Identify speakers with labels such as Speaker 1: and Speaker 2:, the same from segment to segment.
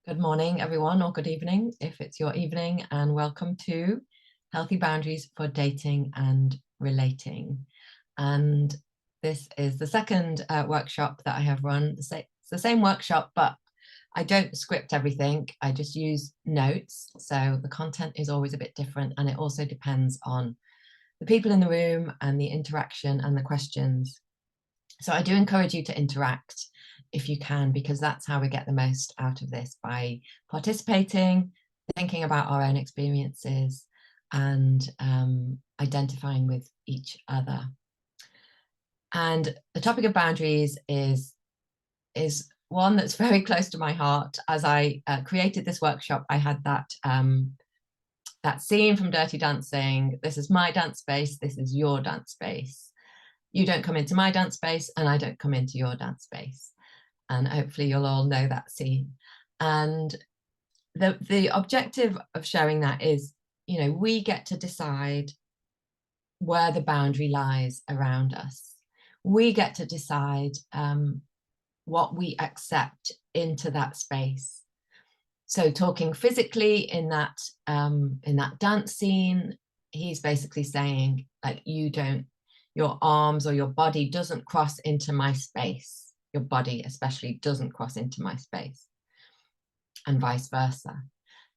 Speaker 1: Good morning, everyone, or good evening if it's your evening, and welcome to Healthy Boundaries for Dating and Relating. And this is the second workshop that I have run. It's the same workshop, but I don't script everything. I just use notes. So the content is always a bit different, and it also depends on the people in the room and the interaction and the questions. So I do encourage you to interact if you can, because that's how we get the most out of this, by participating, thinking about our own experiences, and identifying with each other. And the topic of boundaries is one that's very close to my heart. As I created this workshop, I had that scene from Dirty Dancing. This is my dance space. This is your dance space. You don't come into my dance space, and I don't come into your dance space. And hopefully you'll all know that scene. And the objective of showing that is, we get to decide where the boundary lies around us. We get to decide what we accept into that space. So talking physically in that dance scene, he's basically saying, like, your arms or your body doesn't cross into my space. Your body especially doesn't cross into my space, and vice versa.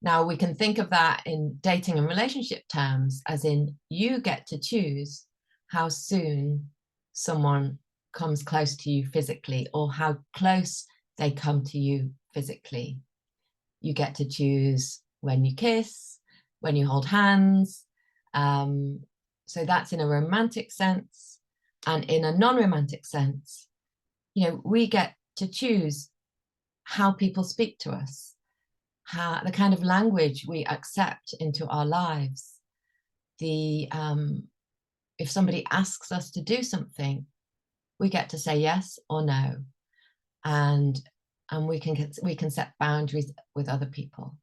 Speaker 1: Now we can think of that in dating and relationship terms, as in you get to choose how soon someone comes close to you physically, or how close they come to you physically. You get to choose when you kiss, when you hold hands. So that's in a romantic sense. And in a non-romantic sense, we get to choose how people speak to us, the kind of language we accept into our lives. If somebody asks us to do something, we get to say yes or no, and we can set boundaries with other people.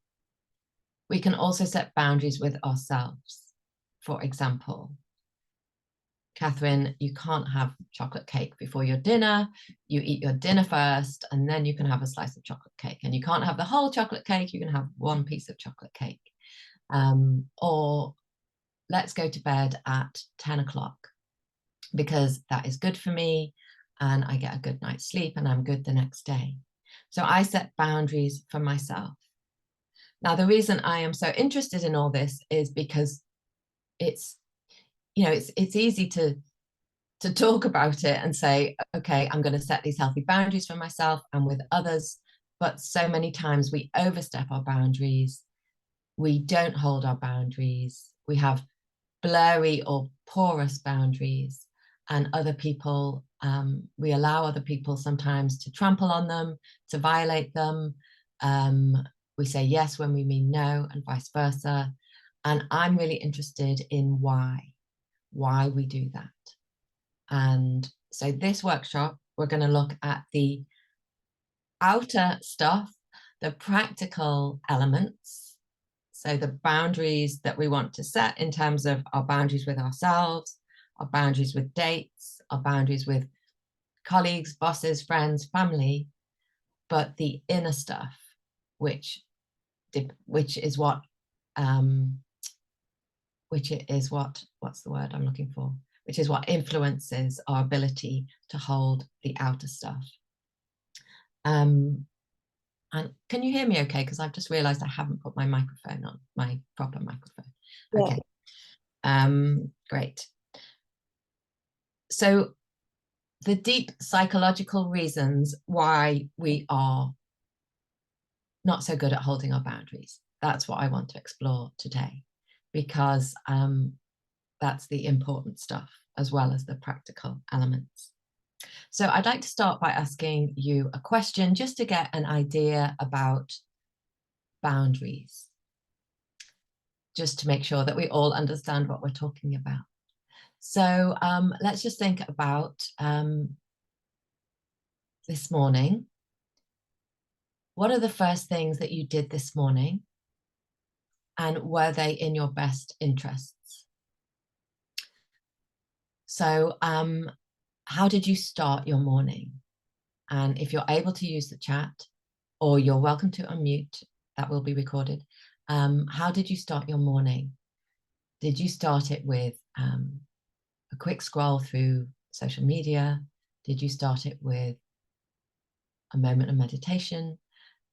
Speaker 1: We can also set boundaries with ourselves. For example, Catherine, you can't have chocolate cake before your dinner. You eat your dinner first, and then you can have a slice of chocolate cake. And you can't have the whole chocolate cake. You can have one piece of chocolate cake. Or let's go to bed at 10 o'clock, because that is good for me, and I get a good night's sleep, and I'm good the next day. So I set boundaries for myself. Now, the reason I am so interested in all this is because it's easy to talk about it and say, okay, I'm going to set these healthy boundaries for myself and with others. But so many times we overstep our boundaries. We don't hold our boundaries. We have blurry or porous boundaries, and other people, we allow other people sometimes to trample on them, to violate them. We say yes when we mean no, and vice versa. And I'm really interested in why we do that. And so this workshop, we're going to look at the outer stuff, the practical elements. So the boundaries that we want to set in terms of our boundaries with ourselves, our boundaries with dates, our boundaries with colleagues, bosses, friends, family, but the inner stuff, which is what, what's the word I'm looking for? Which is what influences our ability to hold the outer stuff. And can you hear me okay? Because I've just realized I haven't put my microphone on, my proper microphone. Okay. Great. So the deep psychological reasons why we are not so good at holding our boundaries. That's what I want to explore today, because that's the important stuff, as well as the practical elements. So I'd like to start by asking you a question, just to get an idea about boundaries, just to make sure that we all understand what we're talking about. So let's just think about this morning. What are the first things that you did this morning, and were they in your best interests? So how did you start your morning? And if you're able to use the chat, or you're welcome to unmute. That will be recorded. How did you start your morning? Did you start it with a quick scroll through social media? Did you start it with a moment of meditation?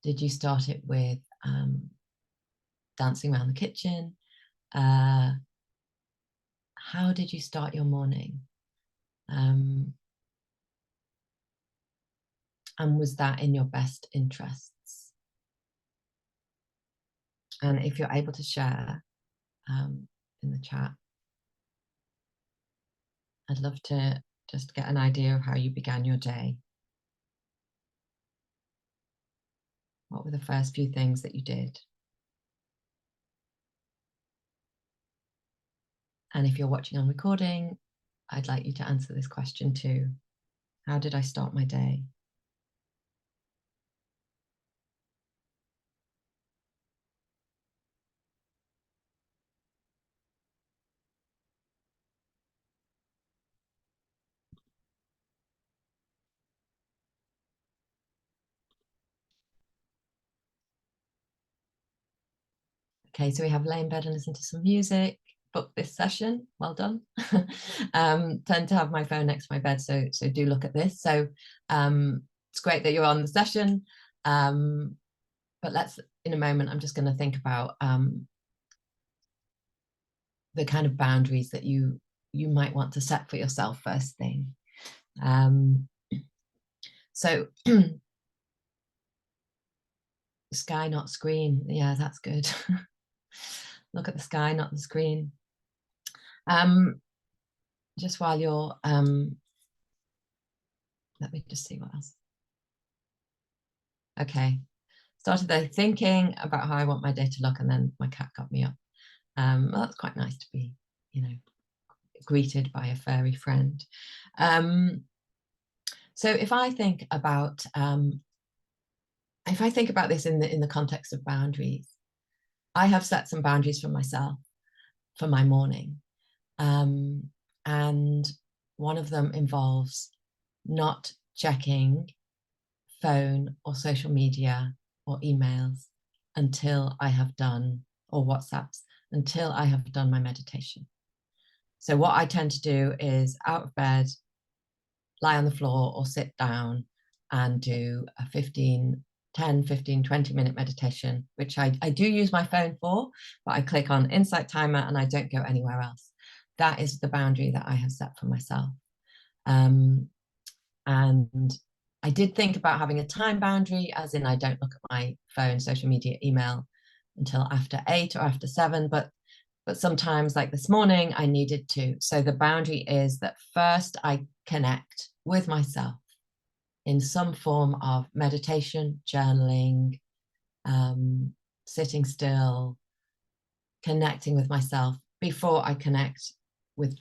Speaker 1: Did you start it with dancing around the kitchen? How did you start your morning? And was that in your best interests? And if you're able to share in the chat, I'd love to just get an idea of how you began your day. What were the first few things that you did? And if you're watching on recording, I'd like you to answer this question too. How did I start my day? Okay, so we have lay in bed and listen to some music, book this session, well done. Tend to have my phone next to my bed, so do look at this. So it's great that you're on the session, but let's, in a moment, I'm just going to think about the kind of boundaries that you might want to set for yourself first thing. So sky, not screen. Yeah, that's good. Look at the sky, not the screen. Just while you're, let me just see what else. Okay, started there thinking about how I want my day to look, and then my cat got me up. Well, that's quite nice to be, greeted by a furry friend. So if I think about this in the context of boundaries, I have set some boundaries for myself for my morning. And one of them involves not checking phone or social media or emails until I have done, or WhatsApps, until I have done my meditation. So what I tend to do is out of bed, lie on the floor or sit down and do a 10, 15, 20-minute meditation, which I do use my phone for, but I click on Insight Timer and I don't go anywhere else. That is the boundary that I have set for myself. And I did think about having a time boundary, as in I don't look at my phone, social media, email until after 8 or after 7, but sometimes, like this morning, I needed to. So the boundary is that first I connect with myself in some form of meditation, journaling, sitting still, connecting with myself before I connect with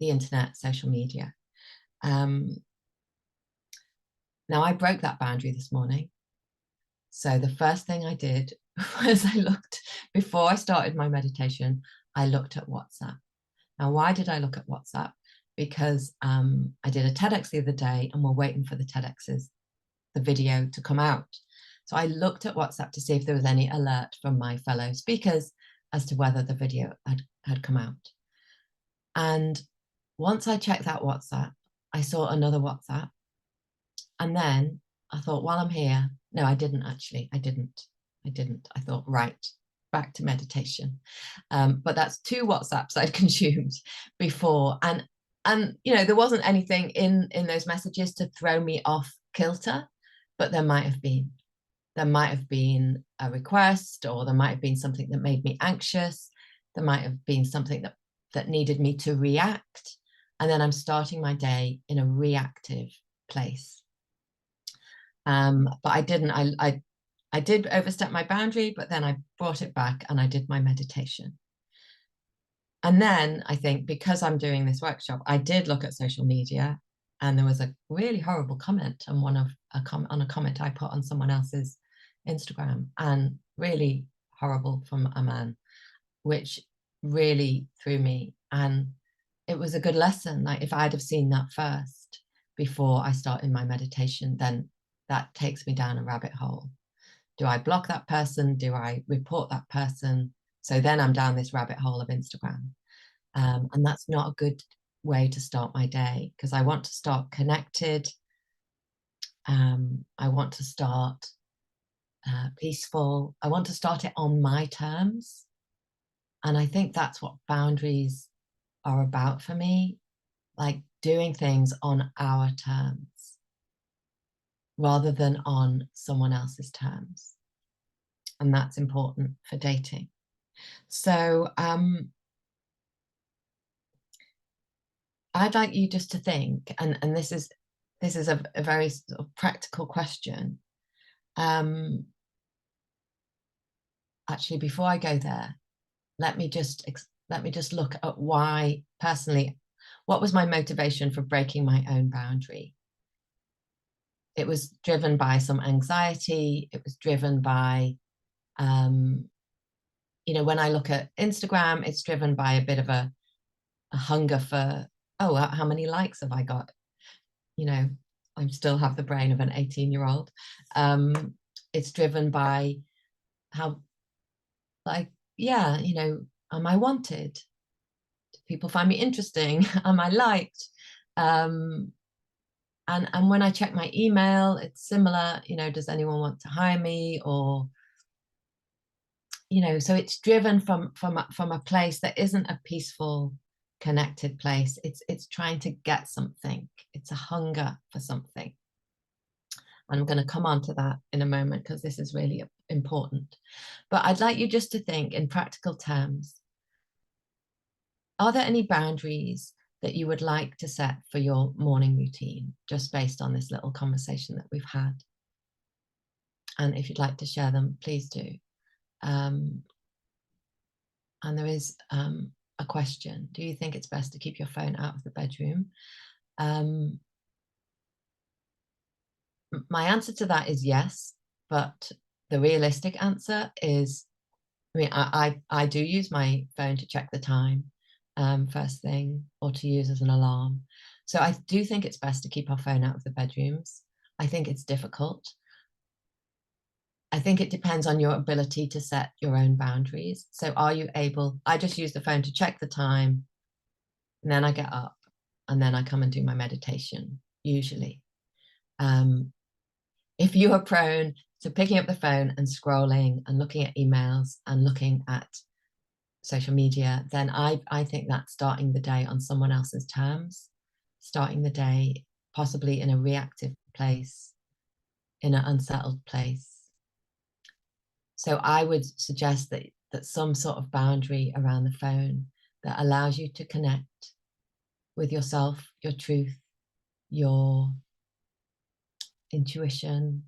Speaker 1: the internet, social media. Now, I broke that boundary this morning. So the first thing I did was before I started my meditation, I looked at WhatsApp. Now, why did I look at WhatsApp? Because I did a TEDx the other day and we're waiting for the video to come out. So I looked at WhatsApp to see if there was any alert from my fellow speakers as to whether the video had come out. And once I checked that WhatsApp, I saw another WhatsApp. And then I thought, while I'm here, no, I didn't actually. I didn't. I thought, right, back to meditation. But that's 2 WhatsApps I'd consumed before. And there wasn't anything in those messages to throw me off kilter, but there might have been. There might have been a request, or there might have been something that made me anxious. There might have been something that needed me to react. And then I'm starting my day in a reactive place. But I didn't. I did overstep my boundary, but then I brought it back and I did my meditation. And then I think, because I'm doing this workshop, I did look at social media, and there was a really horrible comment on a comment I put on someone else's Instagram, and really horrible, from a man, which really threw me. And it was a good lesson. Like, if I'd have seen that first before I started my meditation, then that takes me down a rabbit hole. Do I block that person? Do I report that person? So then I'm down this rabbit hole of Instagram. And that's not a good way to start my day, because I want to start connected. I want to start peaceful. I want to start it on my terms. And I think that's what boundaries are about for me, like doing things on our terms rather than on someone else's terms. And that's important for dating. So I'd like you just to think, and this is a very sort of practical question. Actually, before I go there, let me just look at why personally, what was my motivation for breaking my own boundary? It was driven by some anxiety. It was driven by, you know, when I look at Instagram, it's driven by a bit of a hunger for, oh, how many likes have I got? You know, I still have the brain of an 18-year-old. It's driven by how, like, yeah, you know, am I wanted? Do people find me interesting? Am I liked? And when I check my email, it's similar. You know, does anyone want to hire me? Or, you know, so it's driven from a place that isn't a peaceful, connected place. It's trying to get something. It's a hunger for something. And I'm going to come on to that in a moment, because this is really important. But I'd like you just to think in practical terms. Are there any boundaries that you would like to set for your morning routine, just based on this little conversation that we've had? And if you'd like to share them, please do. And there is a question. Do you think it's best to keep your phone out of the bedroom? My answer to that is yes, but the realistic answer is, I mean, I do use my phone to check the time first thing, or to use as an alarm. So I do think it's best to keep our phone out of the bedrooms. I think it's difficult. I think it depends on your ability to set your own boundaries. So are you able, I just use the phone to check the time, and then I get up, and then I come and do my meditation, usually. If you are prone to picking up the phone and scrolling and looking at emails and looking at social media, then I think that's starting the day on someone else's terms, starting the day possibly in a reactive place, in an unsettled place. So I would suggest that some sort of boundary around the phone that allows you to connect with yourself, your truth, your intuition,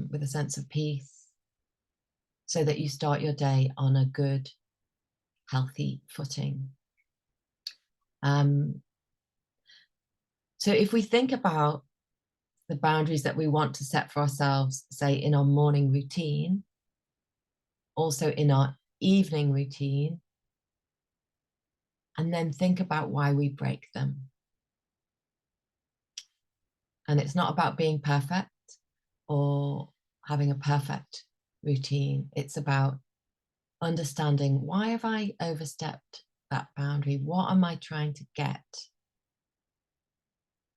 Speaker 1: with a sense of peace, so that you start your day on a good, healthy footing. So if we think about the boundaries that we want to set for ourselves, say in our morning routine, also in our evening routine, and then think about why we break them. And it's not about being perfect or having a perfect routine. It's about understanding, why have I overstepped that boundary? What am I trying to get?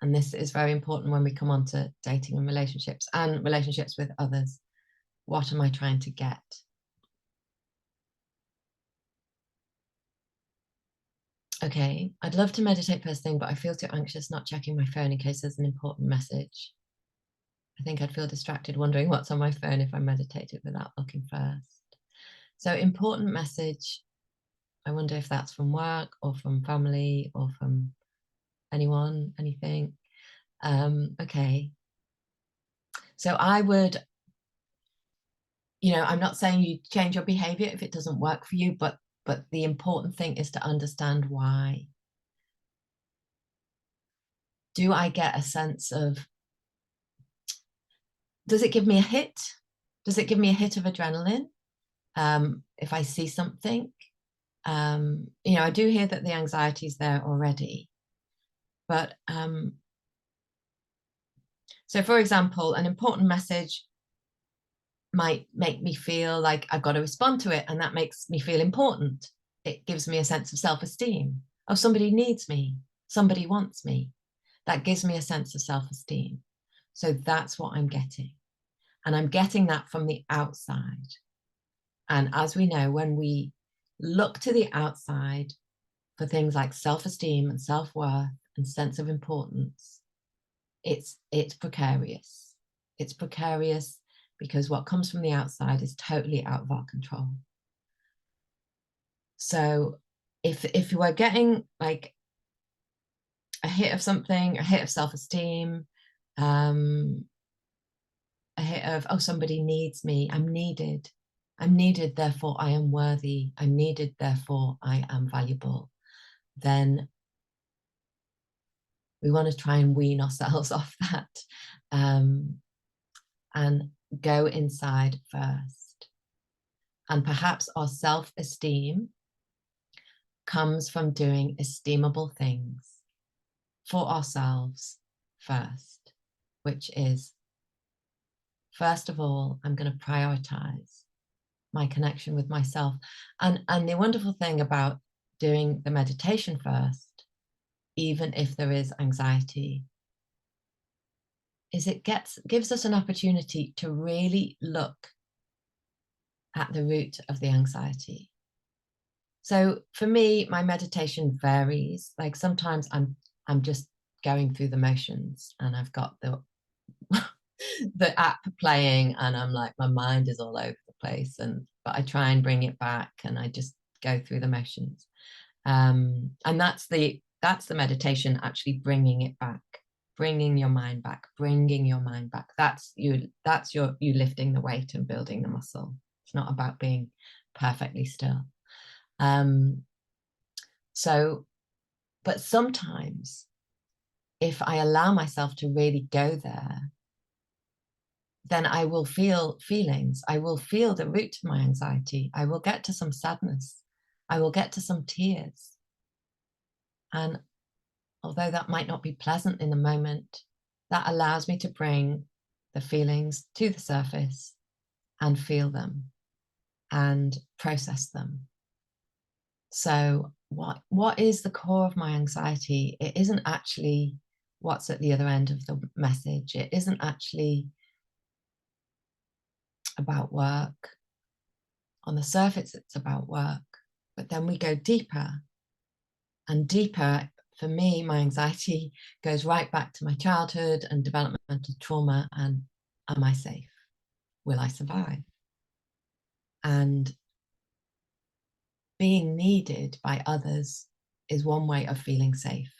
Speaker 1: And this is very important when we come on to dating and relationships with others. What am I trying to get? Okay, I'd love to meditate first thing, but I feel too anxious not checking my phone in case there's an important message. I think I'd feel distracted wondering what's on my phone if I meditated without looking first. So important message. I wonder if that's from work or from family or from anyone, anything. Okay. So I would, you know, I'm not saying you change your behavior if it doesn't work for you, but the important thing is to understand why. Do I get a sense of, does it give me a hit? Does it give me a hit of adrenaline if I see something? You know, I do hear that the anxiety is there already, but So for example, an important message might make me feel like I've got to respond to it, and that makes me feel important. It gives me a sense of self-esteem. Oh, somebody needs me, somebody wants me. That gives me a sense of self-esteem. So that's what I'm getting. And I'm getting that from the outside. And as we know, when we look to the outside for things like self-esteem and self-worth and sense of importance, it's precarious. It's precarious because what comes from the outside is totally out of our control. So if you are getting like a hit of something, a hit of self-esteem, a hit of, oh, somebody needs me, I'm needed, therefore I am worthy, I'm needed, therefore I am valuable, then we want to try and wean ourselves off that, and go inside first. And perhaps our self-esteem comes from doing esteemable things for ourselves first, which is, first of all, I'm going to prioritize my connection with myself. And the wonderful thing about doing the meditation first, even if there is anxiety, is it gives us an opportunity to really look at the root of the anxiety. So for me, my meditation varies. Like sometimes I'm just going through the motions and I've got the the app playing and I'm like, my mind is all over the place, but I try and bring it back and I just go through the motions. And that's the meditation, actually bringing it back, bringing your mind back, bringing your mind back. That's you lifting the weight and building the muscle. It's not about being perfectly still. So, but sometimes if I allow myself to really go there, then I will feel feelings. I will feel the root to my anxiety. I will get to some sadness. I will get to some tears. And although that might not be pleasant in the moment, that allows me to bring the feelings to the surface and feel them and process them. So what is the core of my anxiety? It isn't actually what's at the other end of the message. It isn't actually about work. On the surface, it's about work, but then we go deeper and deeper. For me, my anxiety goes right back to my childhood and developmental trauma. And am I safe? Will I survive? And being needed by others is one way of feeling safe.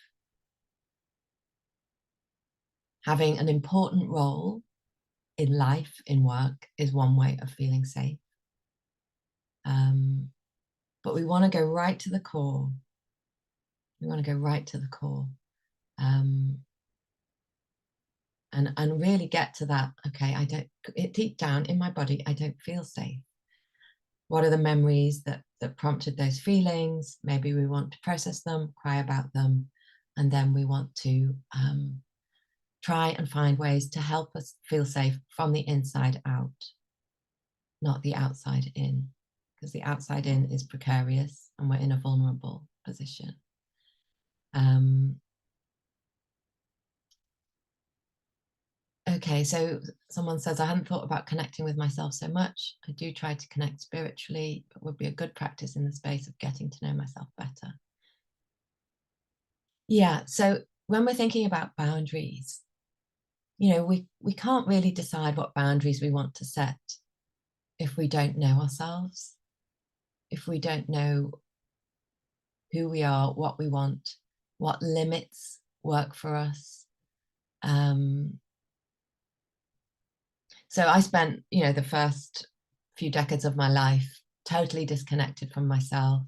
Speaker 1: Having an important role in life, in work, is one way of feeling safe. But we want to go right to the core. We want to go right to the core. And really get to that, okay, deep down in my body, I don't feel safe. What are the memories that prompted those feelings? Maybe we want to process them, cry about them, and then we want to try and find ways to help us feel safe from the inside out, not the outside in, because the outside in is precarious and we're in a vulnerable position. Okay, so someone says, I hadn't thought about connecting with myself so much. I do try to connect spiritually, but would be a good practice in the space of getting to know myself better. Yeah, so when we're thinking about boundaries, you know, we can't really decide what boundaries we want to set if we don't know ourselves, if we don't know who we are, what we want, what limits work for us. So I spent, you know, the first few decades of my life totally disconnected from myself,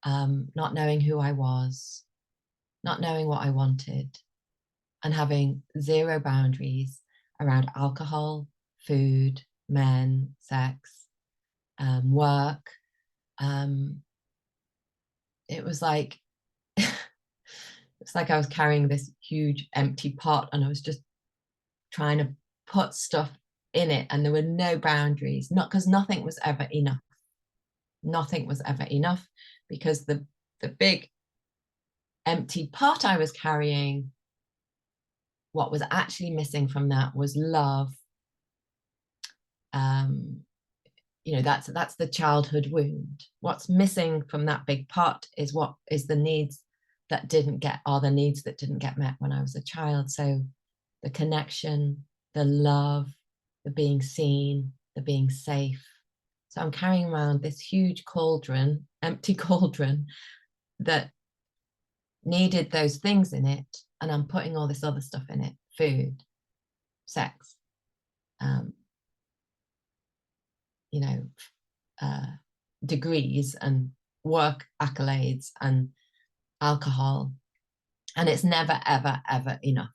Speaker 1: not knowing who I was, not knowing what I wanted, and having zero boundaries around alcohol, food, men, sex, work. It was like it's like I was carrying this huge empty pot and I was just trying to put stuff in it, and there were no boundaries, not because nothing was ever enough. Nothing was ever enough, because the big empty pot I was carrying, what was actually missing from that was love. You know, that's the childhood wound. What's missing from that big pot is what is the needs that didn't get, are the needs that didn't get met when I was a child. So the connection, the love, the being seen, the being safe. So I'm carrying around this huge cauldron, empty cauldron, that needed those things in it, and I'm putting all this other stuff in it: food, sex, you know, degrees and work accolades and alcohol, and it's never ever ever enough.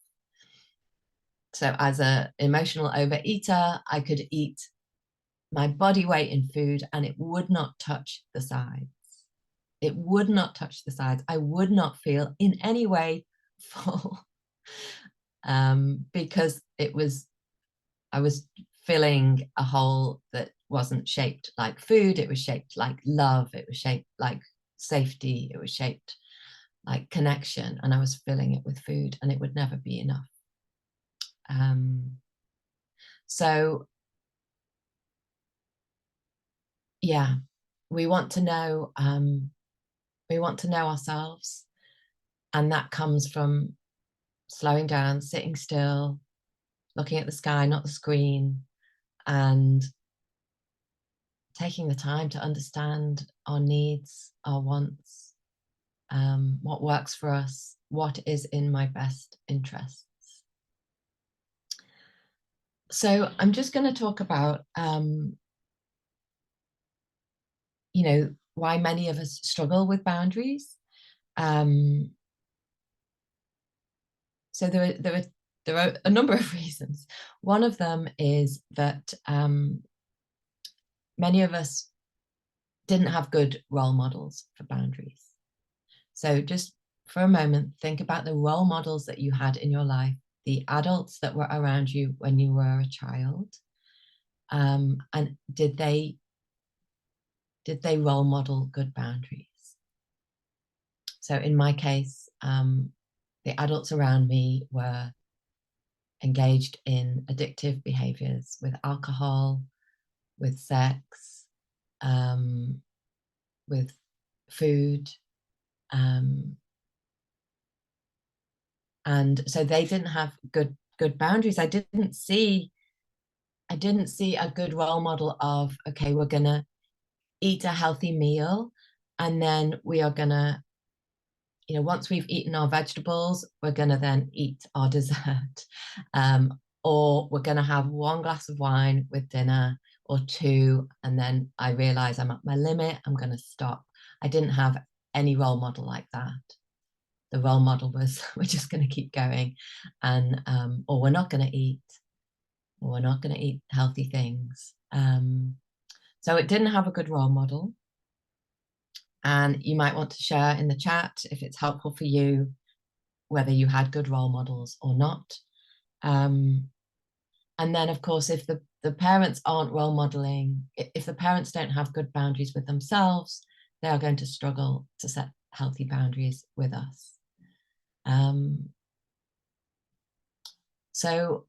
Speaker 1: So as an emotional overeater, I could eat my body weight in food and it would not touch the sides. It would not touch the sides. I would not feel in any way full, because I was filling a hole that wasn't shaped like food. It was shaped like love. It was shaped like safety. It was shaped like connection. And I was filling it with food, and it would never be enough. So yeah, we want to know ourselves, and that comes from slowing down, sitting still, looking at the sky, not the screen, and taking the time to understand our needs, our wants, what works for us, what is in my best interests. So I'm just going to talk about, you know, why many of us struggle with boundaries. So there are a number of reasons. One of them is that many of us didn't have good role models for boundaries. So just for a moment, think about the role models that you had in your life, the adults that were around you when you were a child, and did they role model good boundaries? So in my case, the adults around me were engaged in addictive behaviors with alcohol, with sex, with food. And so they didn't have good boundaries. I didn't see a good role model of, okay, we're gonna eat a healthy meal, and then we are gonna, you know, once we've eaten our vegetables, we're gonna then eat our dessert, or we're gonna have one glass of wine with dinner or two, and then I realize I'm at my limit, I'm gonna stop. I didn't have any role model like that. The role model was, we're just going to keep going, and or we're not going to eat, or we're not going to eat healthy things. So it didn't have a good role model. And you might want to share in the chat if it's helpful for you, whether you had good role models or not. And then, of course, if the parents aren't role modeling, if the parents don't have good boundaries with themselves, they are going to struggle to set healthy boundaries with us. So,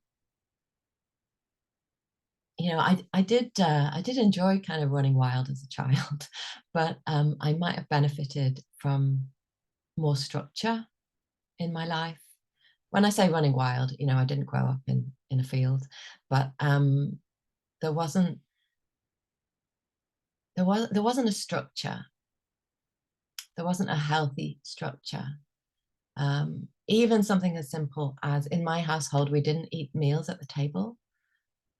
Speaker 1: you know, I did enjoy kind of running wild as a child, but I might have benefited from more structure in my life. When I say running wild, you know, I didn't grow up in a field, but there wasn't a structure. There wasn't a healthy structure. Even something as simple as, in my household, we didn't eat meals at the table.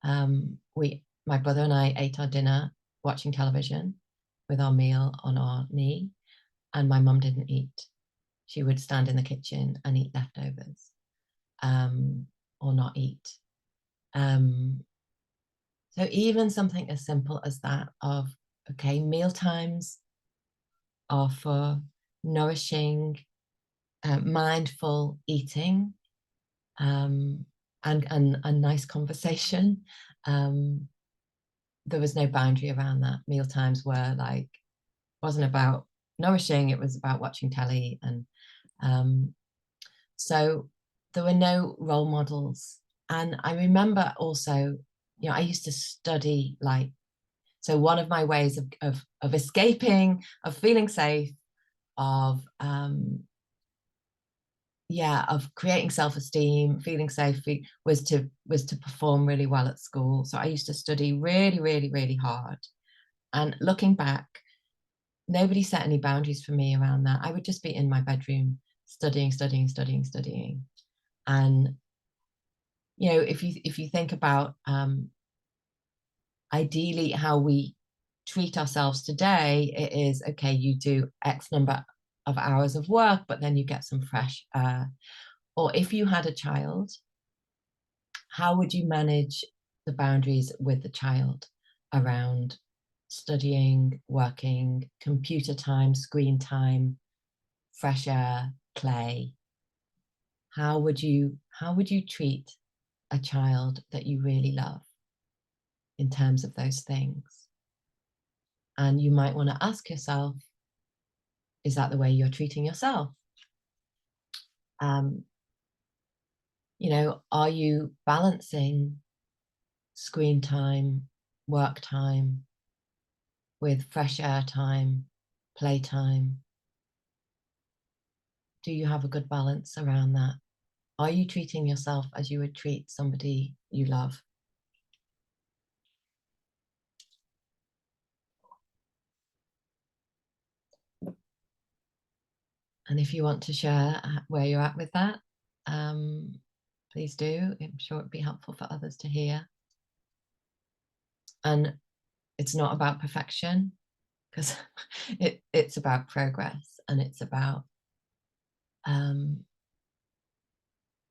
Speaker 1: My brother and I ate our dinner watching television with our meal on our knee, and my mum didn't eat. She would stand in the kitchen and eat leftovers, or not eat. So even something as simple as that, of, okay, meal times are for nourishing, mindful eating, and and a nice conversation. There was no boundary around that. Meal times were like, wasn't about nourishing, it was about watching telly. And so there were no role models. And I remember also, you know, I used to study, like, so one of my ways of escaping, of feeling safe, of of creating self-esteem, feeling safe, was to perform really well at school. So I used to study really, really, really hard. And looking back, nobody set any boundaries for me around that. I would just be in my bedroom studying, studying, studying, studying. And you know, if you think about ideally how we treat ourselves today, it is okay, you do X number of hours of work, but then you get some fresh or if you had a child, how would you manage the boundaries with the child around studying, working, computer time, screen time, fresh air, play? How would you treat a child that you really love in terms of those things? And you might want to ask yourself, is that the way you're treating yourself? You know, are you balancing screen time, work time, with fresh air time, play time? Do you have a good balance around that? Are you treating yourself as you would treat somebody you love? And if you want to share where you're at with that, please do. I'm sure it'd be helpful for others to hear. And it's not about perfection, because it's about progress, and it's about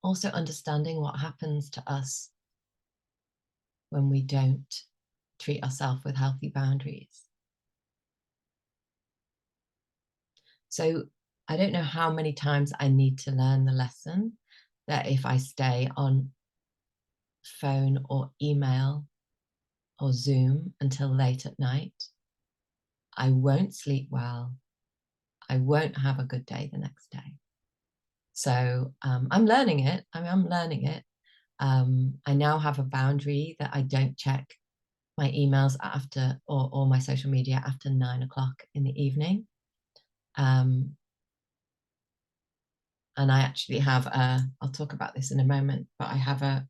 Speaker 1: also understanding what happens to us when we don't treat ourselves with healthy boundaries. So I don't know how many times I need to learn the lesson that if I stay on phone or email or Zoom until late at night, I won't sleep well. I won't have a good day the next day. So I'm learning it. I'm learning it. I now have a boundary that I don't check my emails after, or my social media after 9 o'clock in the evening. And I actually have I'll talk about this in a moment, but I have an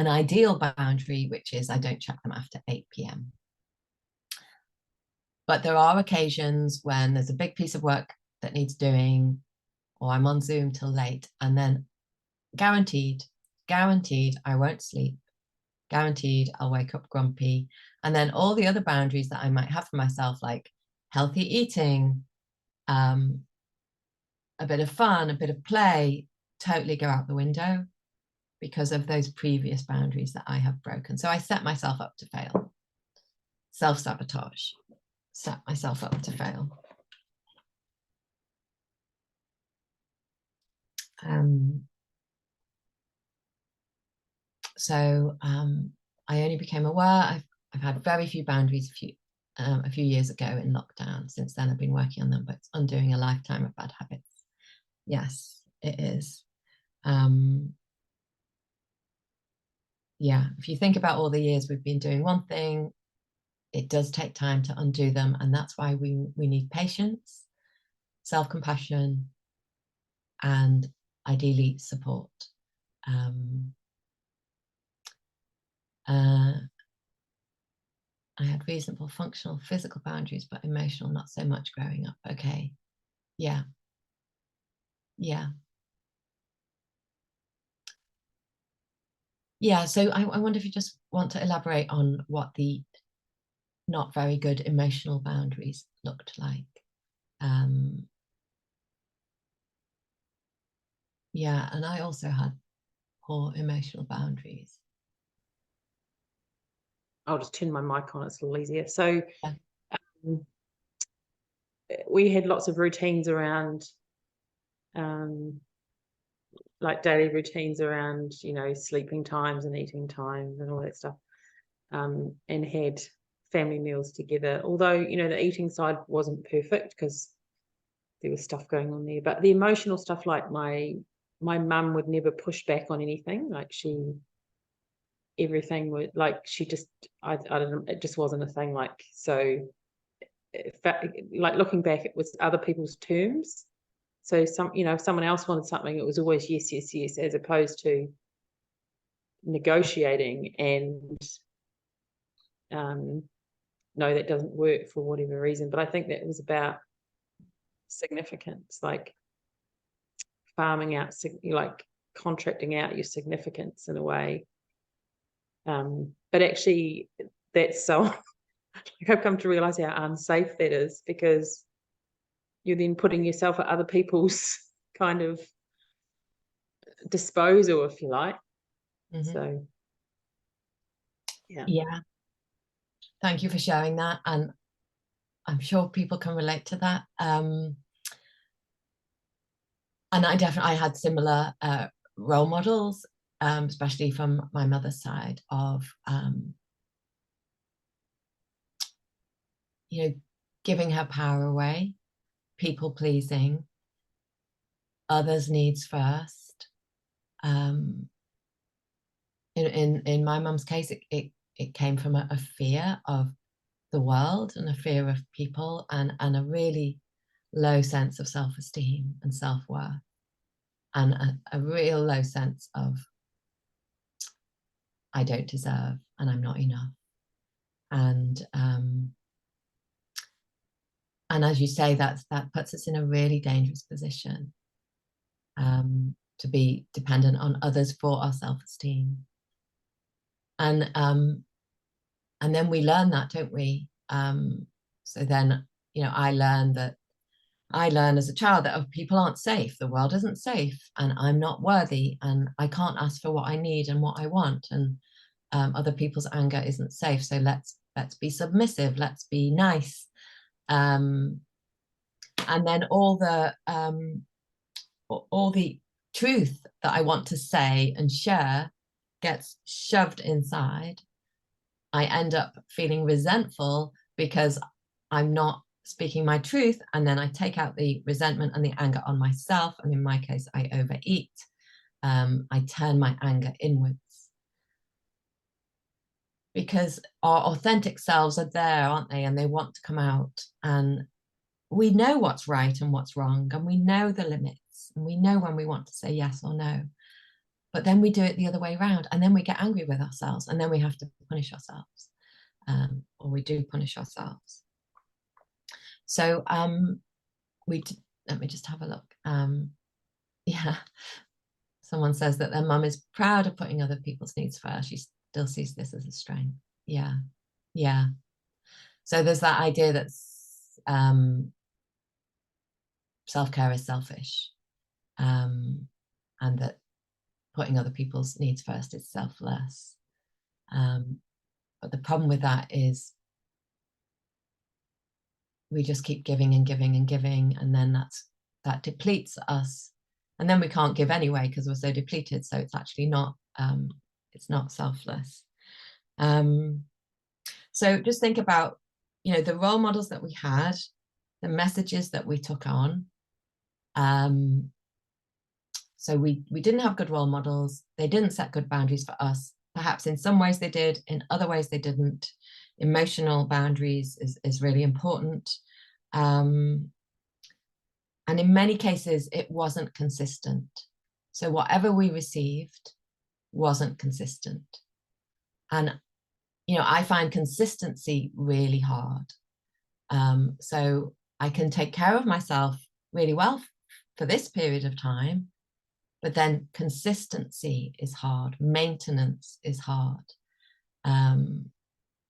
Speaker 1: ideal boundary, which is I don't check them after 8 p.m. But there are occasions when there's a big piece of work that needs doing, or I'm on Zoom till late, and then guaranteed, I won't sleep. Guaranteed, I'll wake up grumpy. And then all the other boundaries that I might have for myself, like healthy eating, a bit of fun, a bit of play, totally go out the window because of those previous boundaries that I have broken. So I set myself up to fail. Self-sabotage. Set myself up to fail. I only became aware. I've had very few boundaries a few years ago in lockdown. Since then, I've been working on them, but it's undoing a lifetime of bad habits. Yes, it is. Yeah, if you think about all the years we've been doing one thing, it does take time to undo them. And that's why we need patience, self-compassion, and ideally support. I had reasonable functional physical boundaries, but emotional not so much growing up. Okay. Yeah. Yeah. Yeah. So I wonder if you just want to elaborate on what the not very good emotional boundaries looked like. Yeah. And I also had poor emotional boundaries.
Speaker 2: I'll just turn my mic on, it's a little easier. So
Speaker 1: Yeah.
Speaker 2: We had lots of routines around like daily routines around, sleeping times and eating times and all that stuff, and had family meals together. Although, the eating side wasn't perfect because there was stuff going on there, but the emotional stuff, like my mum would never push back on anything. Like everything would, like, she just, I don't know, it just wasn't a thing. Like, so like looking back, it was other people's terms. So if someone else wanted something, it was always yes, yes, yes, as opposed to negotiating and no, that doesn't work for whatever reason. But I think that was about significance, like farming out, like contracting out your significance in a way. But actually, that's so like, I've come to realize how unsafe that is, because you're then putting yourself at other people's kind of disposal, if you like. So
Speaker 1: yeah, thank you for sharing that, and I'm sure people can relate to that. And I had similar role models, especially from my mother's side, of giving her power away, people pleasing, others' needs first. In my mum's case, it came from a fear of the world and a fear of people, and a really low sense of self-esteem and self-worth, and a real low sense of I don't deserve and I'm not enough. And as you say, that puts us in a really dangerous position, to be dependent on others for our self-esteem. And then we learn that, don't we? So then, I learned as a child that people aren't safe, the world isn't safe, and I'm not worthy, and I can't ask for what I need and what I want, and other people's anger isn't safe. So let's be submissive, let's be nice. And then all the truth that I want to say and share gets shoved inside. I end up feeling resentful because I'm not speaking my truth, and then I take out the resentment and the anger on myself, and in my case I overeat. I turn my anger inwards, because our authentic selves are there, aren't they? And they want to come out, and we know what's right and what's wrong, and we know the limits, and we know when we want to say yes or no. But then we do it the other way around, and then we get angry with ourselves, and then we have to punish ourselves, or we do punish ourselves. So let me just have a look. Yeah, someone says that their mum is proud of putting other people's needs first. She still sees this as a strength. Yeah. So there's that idea that self-care is selfish, and that putting other people's needs first is selfless. But the problem with that is we just keep giving and giving and giving, and then that depletes us, and then we can't give anyway because we're so depleted. So it's actually not selfless. So just think about the role models that we had, the messages that we took on. So we didn't have good role models. They didn't set good boundaries for us. Perhaps in some ways they did, in other ways they didn't. Emotional boundaries is really important. And in many cases, it wasn't consistent. So whatever we received wasn't consistent. And, I find consistency really hard. So I can take care of myself really well for this period of time, but then consistency is hard. Maintenance is hard.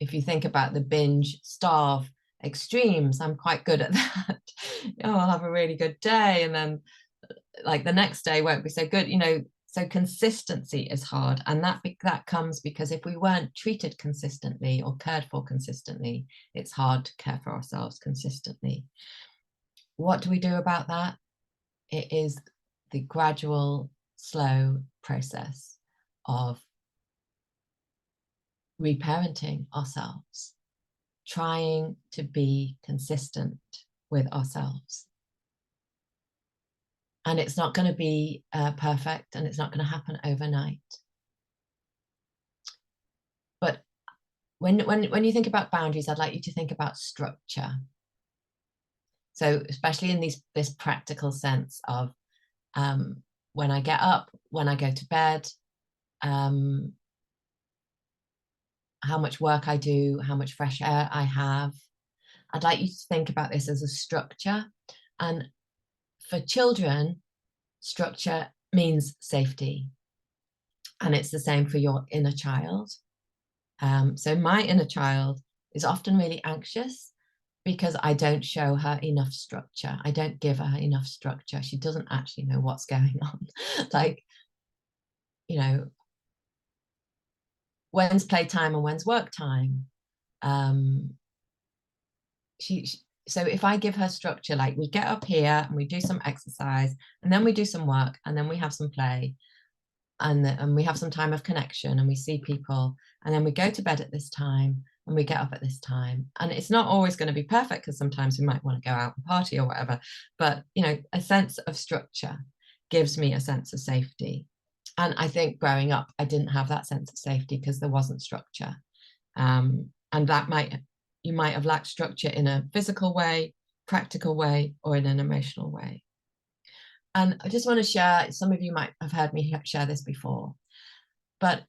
Speaker 1: If you think about the binge starve extremes, I'm quite good at that. I'll have a really good day, and then like the next day won't be so good. So consistency is hard, and that comes because if we weren't treated consistently or cared for consistently, it's hard to care for ourselves consistently. What do we do about that? It is the gradual slow process of reparenting ourselves, trying to be consistent with ourselves. And it's not going to be perfect, and it's not going to happen overnight. But when you think about boundaries, I'd like you to think about structure. So especially in this practical sense of when I get up, when I go to bed, how much work I do, how much fresh air I have. I'd like you to think about this as a structure. And for children, structure means safety. And it's the same for your inner child. So my inner child is often really anxious because I don't show her enough structure. I don't give her enough structure. She doesn't actually know what's going on. Like, you know, when's playtime and when's work time? So if I give her structure, like we get up here and we do some exercise, and then we do some work, and then we have some play, and we have some time of connection, and we see people, and then we go to bed at this time, and we get up at this time. And it's not always going to be perfect, because sometimes we might want to go out and party or whatever. But, you know, a sense of structure gives me a sense of safety. And I think growing up, I didn't have that sense of safety because there wasn't structure. And that you might have lacked structure in a physical way, practical way, or in an emotional way. And I just want to share, some of you might have heard me share this before, but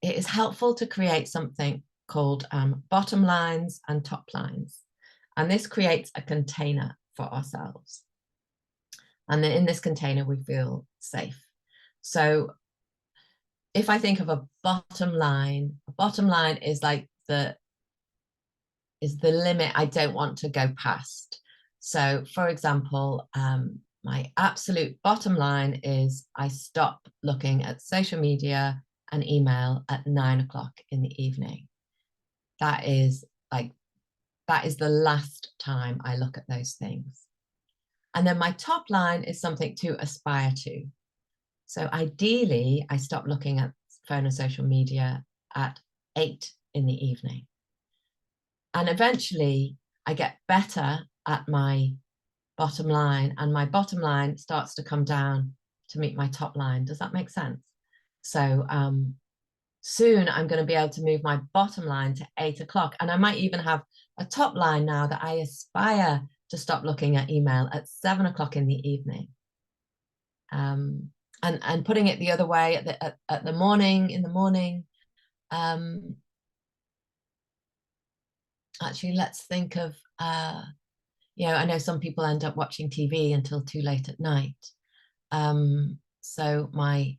Speaker 1: it is helpful to create something called bottom lines and top lines. And this creates a container for ourselves. And then in this container, we feel safe. So if I think of a bottom line is like the limit I don't want to go past. So for example, my absolute bottom line is I stop looking at social media and email at 9 o'clock in the evening. That is the last time I look at those things. And then my top line is something to aspire to. So ideally, I stop looking at phone and social media at 8 in the evening. And eventually, I get better at my bottom line, and my bottom line starts to come down to meet my top line. Does that make sense? So soon I'm going to be able to move my bottom line to 8 o'clock. And I might even have a top line now that I aspire to stop looking at email at 7 o'clock in the evening. And putting it the other way at the morning, in the morning, actually, let's think of, you know, I know some people end up watching TV until too late at night. So my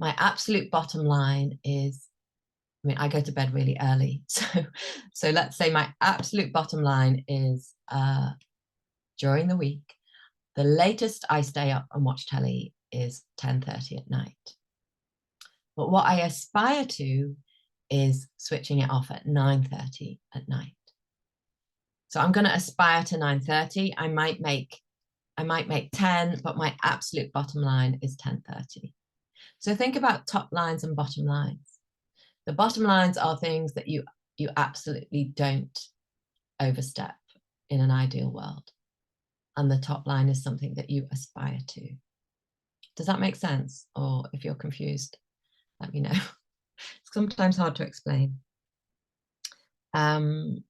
Speaker 1: absolute bottom line is, I mean, I go to bed really early. So let's say my absolute bottom line is during the week, the latest I stay up and watch telly is 10:30 at night. But what I aspire to is switching it off at 9:30 at night. So I'm going to aspire to 9:30. I might make 10, but my absolute bottom line is 10:30. So think about top lines and bottom lines. The bottom lines are things that you absolutely don't overstep in an ideal world. And the top line is something that you aspire to. Does that make sense? Or if you're confused, let me know. It's sometimes hard to explain. And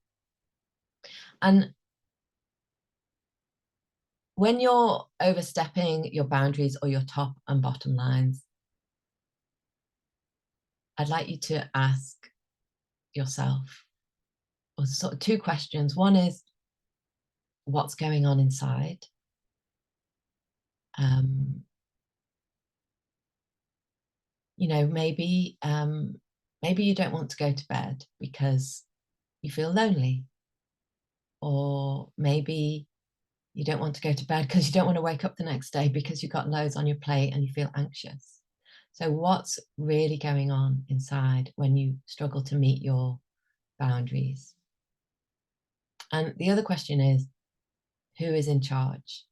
Speaker 1: when you're overstepping your boundaries or your top and bottom lines, I'd like you to ask yourself, or sort of two questions. One is, what's going on inside? You know, maybe you don't want to go to bed because you feel lonely, or maybe you don't want to go to bed because you don't want to wake up the next day because you've got loads on your plate and you feel anxious. So what's really going on inside when you struggle to meet your boundaries? And the other question is, who is in charge?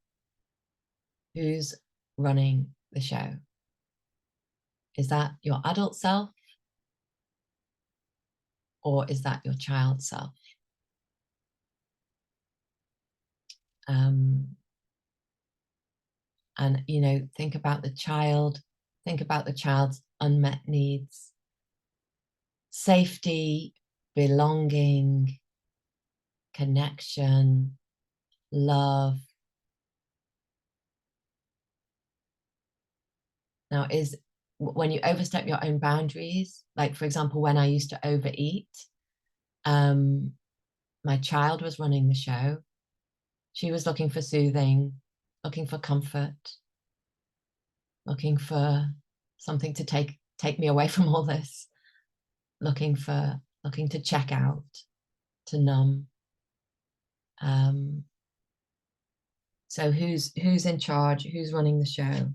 Speaker 1: Who's running the show? Is that your adult self? Or is that your child self? And, you know, think about the child, think about the child's unmet needs, safety, belonging, connection, love. Now, when you overstep your own boundaries, like for example, when I used to overeat, my child was running the show. She was looking for soothing, looking for comfort, looking for something to take me away from all this, looking to check out, to numb. So who's in charge? Who's running the show?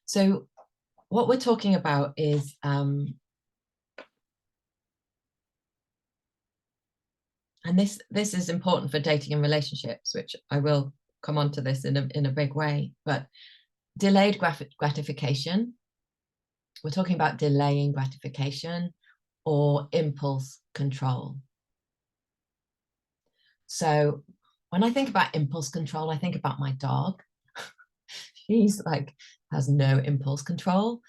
Speaker 1: So what we're talking about is and this is important for dating and relationships, which I will come on to this in a big way, but delayed gratification. We're talking about delaying gratification or impulse control. So when I think about impulse control, I think about my dog. She's like, has no impulse control.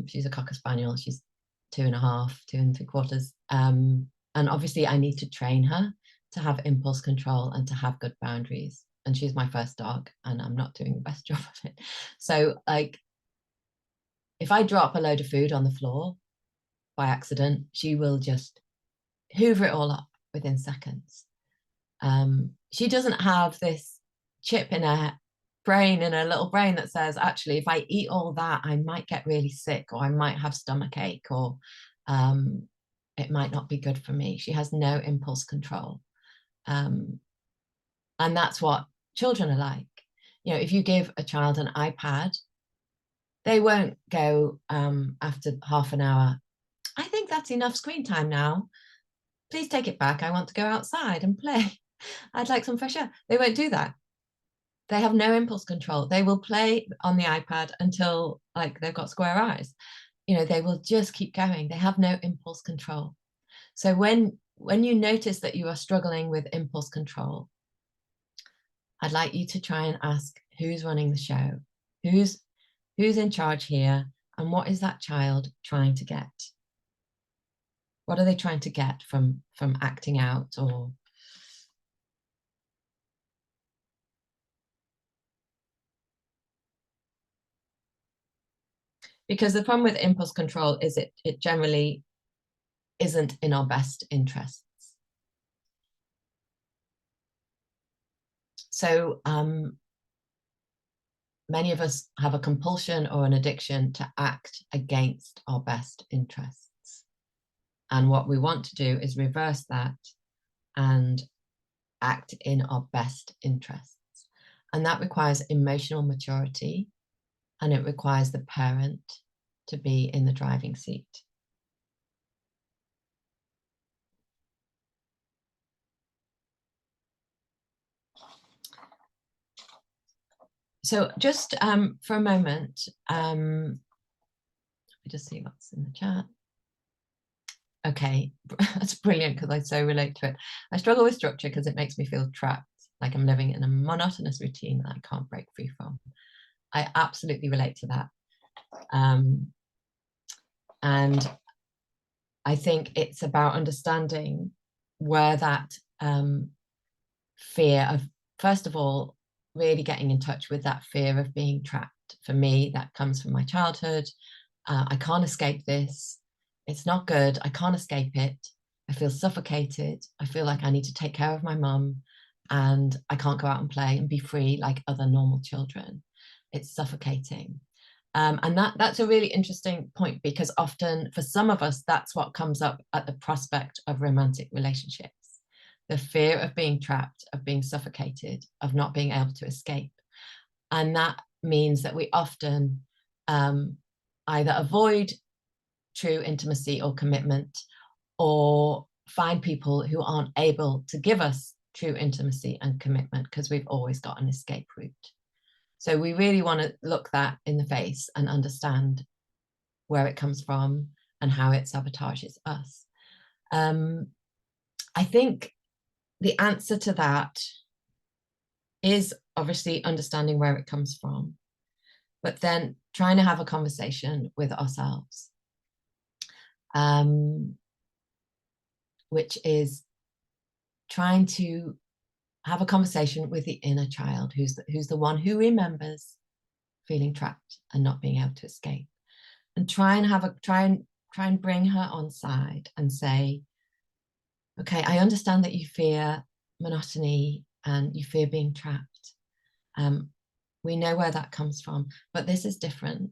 Speaker 1: She's a Cocker Spaniel. She's 2.5, 2 3/4. And obviously I need to train her to have impulse control and to have good boundaries. And she's my first dog and I'm not doing the best job of it. So like, if I drop a load of food on the floor by accident, she will just hoover it all up within seconds. She doesn't have this chip in her brain, in her little brain, that says, actually, if I eat all that, I might get really sick, or I might have stomach ache, or it might not be good for me. She has no impulse control. And that's what children are like. You know, if you give a child an iPad, they won't go after half an hour, I think that's enough screen time now. Please take it back. I want to go outside and play. I'd like some fresh air. They won't do that. They have no impulse control. They will play on the iPad until like they've got square eyes. You know, they will just keep going. They have no impulse control. So when you notice that you are struggling with impulse control, I'd like you to try and ask, who's running the show? Who's in charge here? And what is that child trying to get? What are they trying to get from acting out? Or because the problem with impulse control is it generally isn't in our best interests. So many of us have a compulsion or an addiction to act against our best interests. And what we want to do is reverse that and act in our best interests. And that requires emotional maturity, and it requires the parent to be in the driving seat. So just for a moment, let me just see what's in the chat. Okay, that's brilliant because I so relate to it. I struggle with structure because it makes me feel trapped, like I'm living in a monotonous routine that I can't break free from. I absolutely relate to that. And I think it's about understanding where that fear of, first of all, really getting in touch with that fear of being trapped. For me, that comes from my childhood. I can't escape this. It's not good. I can't escape it. I feel suffocated. I feel like I need to take care of my mum and I can't go out and play and be free like other normal children. It's suffocating. And that's a really interesting point, because often for some of us, that's what comes up at the prospect of romantic relationships. The fear of being trapped, of being suffocated, of not being able to escape. And that means that we often either avoid true intimacy or commitment, or find people who aren't able to give us true intimacy and commitment because we've always got an escape route. So we really want to look that in the face and understand where it comes from and how it sabotages us. I think the answer to that is obviously understanding where it comes from, but then trying to have a conversation with ourselves, which is trying to have a conversation with the inner child, who's the one who remembers feeling trapped and not being able to escape, and try and bring her on side and say, okay, I understand that you fear monotony and you fear being trapped. We know where that comes from, but this is different.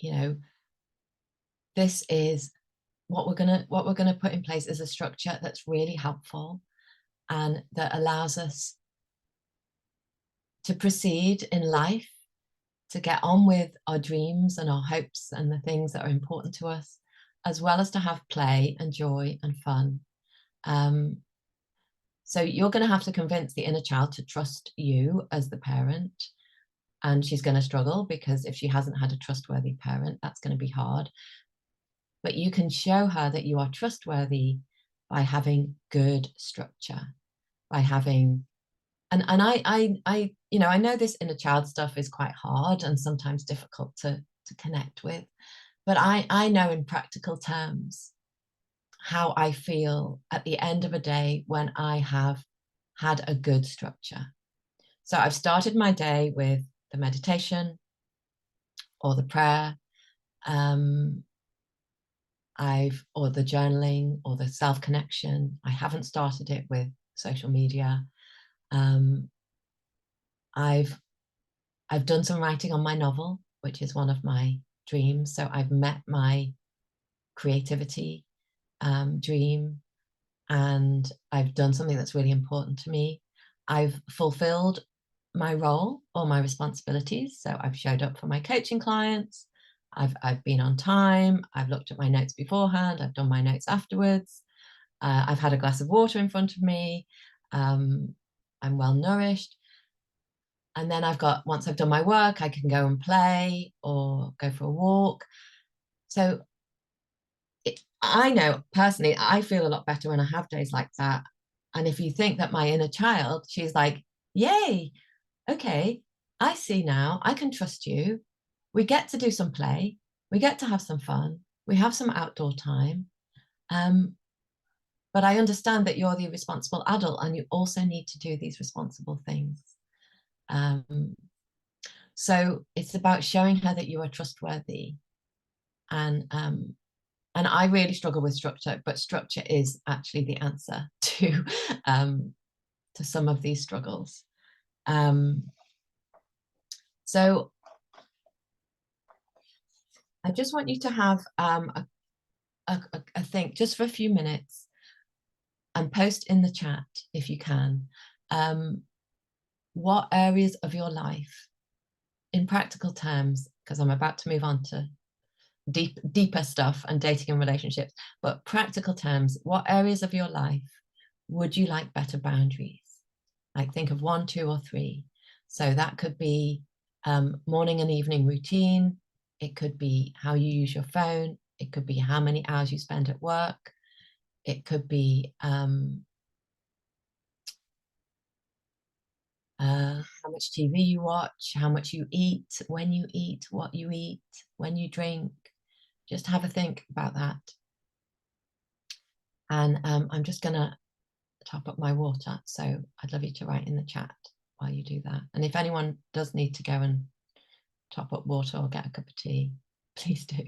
Speaker 1: You know, this is what we're gonna put in place is a structure that's really helpful and that allows us to proceed in life, to get on with our dreams and our hopes and the things that are important to us, as well as to have play and joy and fun. So you're going to have to convince the inner child to trust you as the parent. And she's going to struggle because if she hasn't had a trustworthy parent, that's going to be hard. But you can show her that you are trustworthy by having good structure, by having, and I you know, I know this inner child stuff is quite hard and sometimes difficult to connect with, but I know in practical terms how I feel at the end of a day when I have had a good structure. So I've started my day with the meditation or the prayer, or the journaling or the self-connection. I haven't started it with social media. I've done some writing on my novel, which is one of my dreams. So I've met my creativity dream, and I've done something that's really important to me. I've fulfilled my role or my responsibilities. So I've showed up for my coaching clients. I've been on time. I've looked at my notes beforehand. I've done my notes afterwards. I've had a glass of water in front of me. I'm well nourished. And then once I've done my work, I can go and play or go for a walk. So I know personally, I feel a lot better when I have days like that. And if you think that my inner child, she's like, yay, okay, I see now, I can trust you. We get to do some play. We get to have some fun. We have some outdoor time. But I understand that you're the responsible adult and you also need to do these responsible things. So it's about showing her that you are trustworthy. And I really struggle with structure, but structure is actually the answer to some of these struggles. So I just want you to have a think just for a few minutes and post in the chat if you can. What areas of your life, in practical terms, because I'm about to move on to deeper stuff and dating and relationships, but practical terms, what areas of your life would you like better boundaries? Like think of 1, 2, or 3. So that could be morning and evening routine. It could be how you use your phone. It could be how many hours you spend at work. It could be how much TV you watch, how much you eat, what you eat, when you drink. Just have a think about that. And I'm just going to top up my water. So I'd love you to write in the chat while you do that. And if anyone does need to go and top up water or get a cup of tea, please do.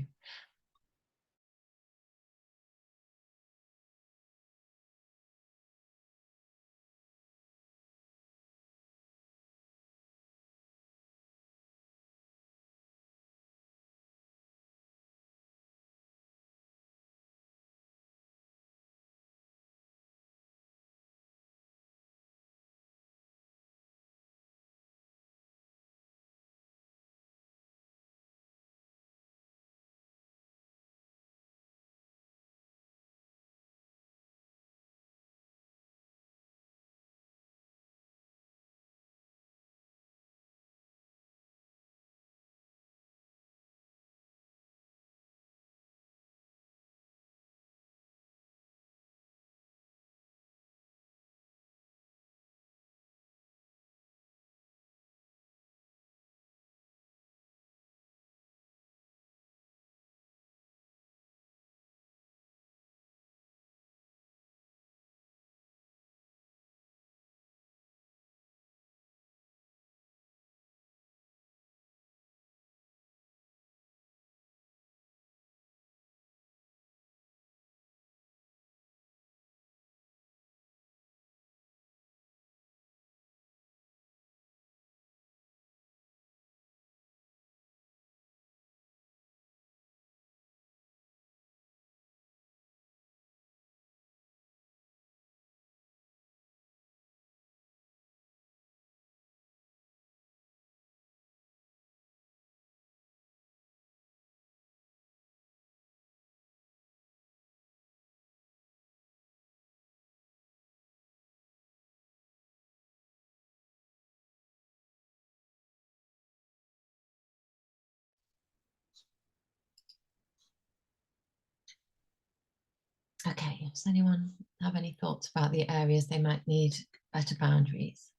Speaker 1: Does anyone have any thoughts about the areas they might need better boundaries?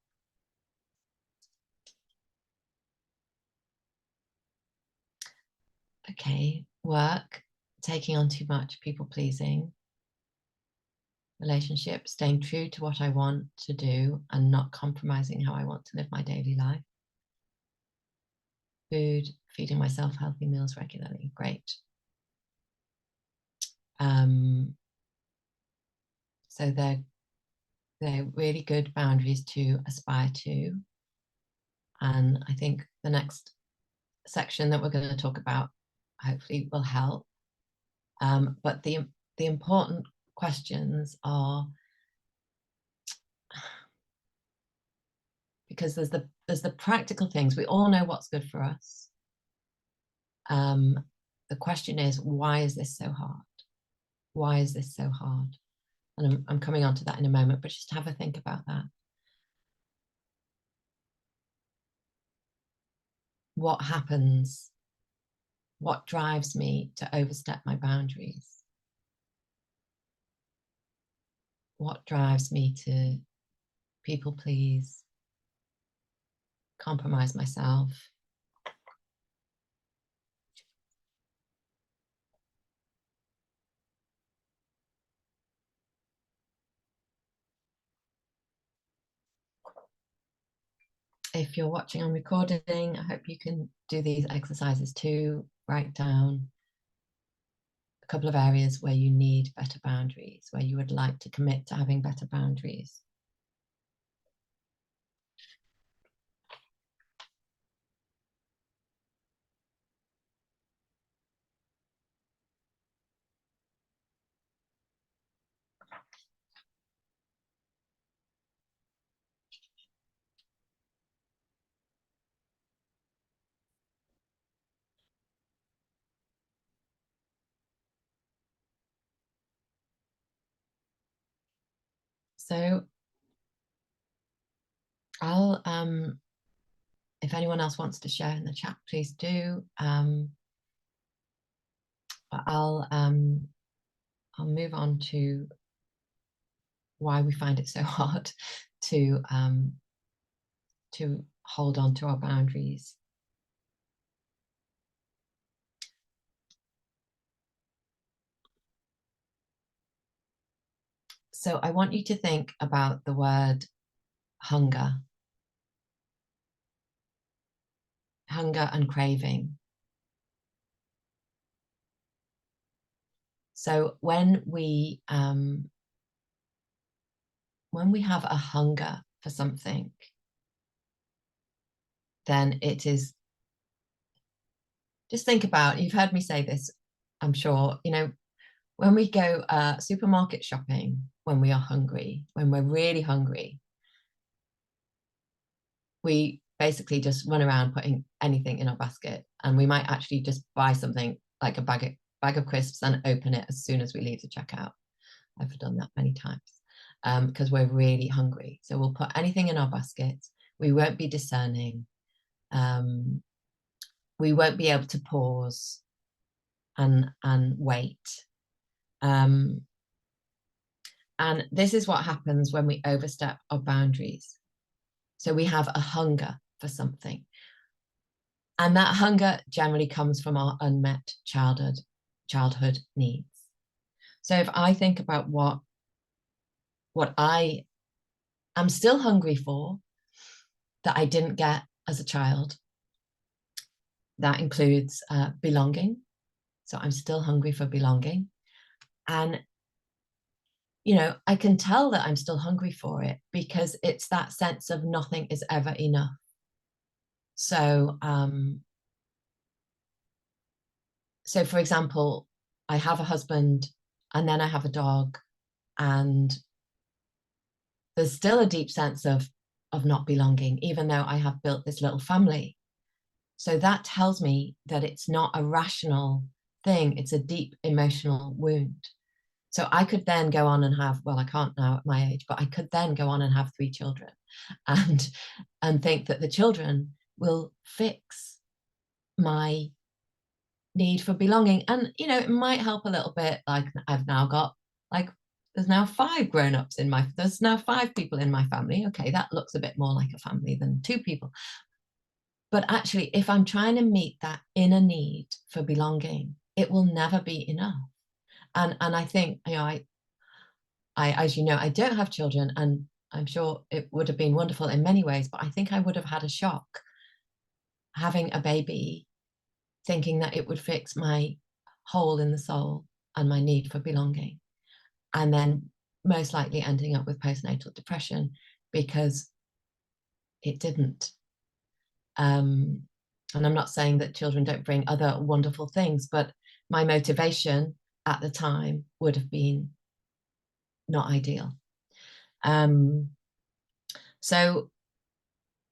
Speaker 1: Okay, work, taking on too much, people pleasing, relationship, staying true to what I want to do and not compromising how I want to live my daily life. Food, feeding myself healthy meals regularly, great. So they're really good boundaries to aspire to. And I think the next section that we're going to talk about hopefully will help. But the important questions are, because there's the practical things. We all know what's good for us. The question is, why is this so hard? Why is this so hard? And I'm coming on to that in a moment, but just have a think about that. What happens? What drives me to overstep my boundaries? What drives me to people please, compromise myself? If you're watching on recording, I hope you can do these exercises too. Write down a couple of areas where you need better boundaries, where you would like to commit to having better boundaries. So I'll, if anyone else wants to share in the chat, please do. I'll move on to why we find it so hard to hold on to our boundaries. So I want you to think about the word hunger. Hunger and craving. So when we have a hunger for something, then it is, just think about, you've heard me say this, I'm sure, you know, when we go supermarket shopping, when we are hungry, when we're really hungry, we basically just run around putting anything in our basket, and we might actually just buy something like a bag of crisps and open it as soon as we leave the checkout. I've done that many times because we're really hungry. So we'll put anything in our basket. We won't be discerning. We won't be able to pause and wait. And this is what happens when we overstep our boundaries. So we have a hunger for something. And that hunger generally comes from our unmet childhood needs. So if I think about what I am still hungry for that I didn't get as a child, that includes belonging. So I'm still hungry for belonging. And, you know, I can tell that I'm still hungry for it because it's that sense of nothing is ever enough. So, so for example, I have a husband and then I have a dog, and there's still a deep sense of not belonging, even though I have built this little family. So that tells me that it's not a rational thing. It's a deep emotional wound. So I could then go on and have, well, I can't now at my age, but I could then go on and have 3 children and think that the children will fix my need for belonging. And, you know, it might help a little bit. Like I've now got like there's now 5 grown-ups there's now 5 people in my family. Okay, that looks a bit more like a family than 2 people. But actually, if I'm trying to meet that inner need for belonging, it will never be enough. And I think, you know, as you know, I don't have children, and I'm sure it would have been wonderful in many ways, but I think I would have had a shock having a baby, thinking that it would fix my hole in the soul and my need for belonging, and then most likely ending up with postnatal depression because it didn't. And I'm not saying that children don't bring other wonderful things, but my motivation at the time would have been not ideal. So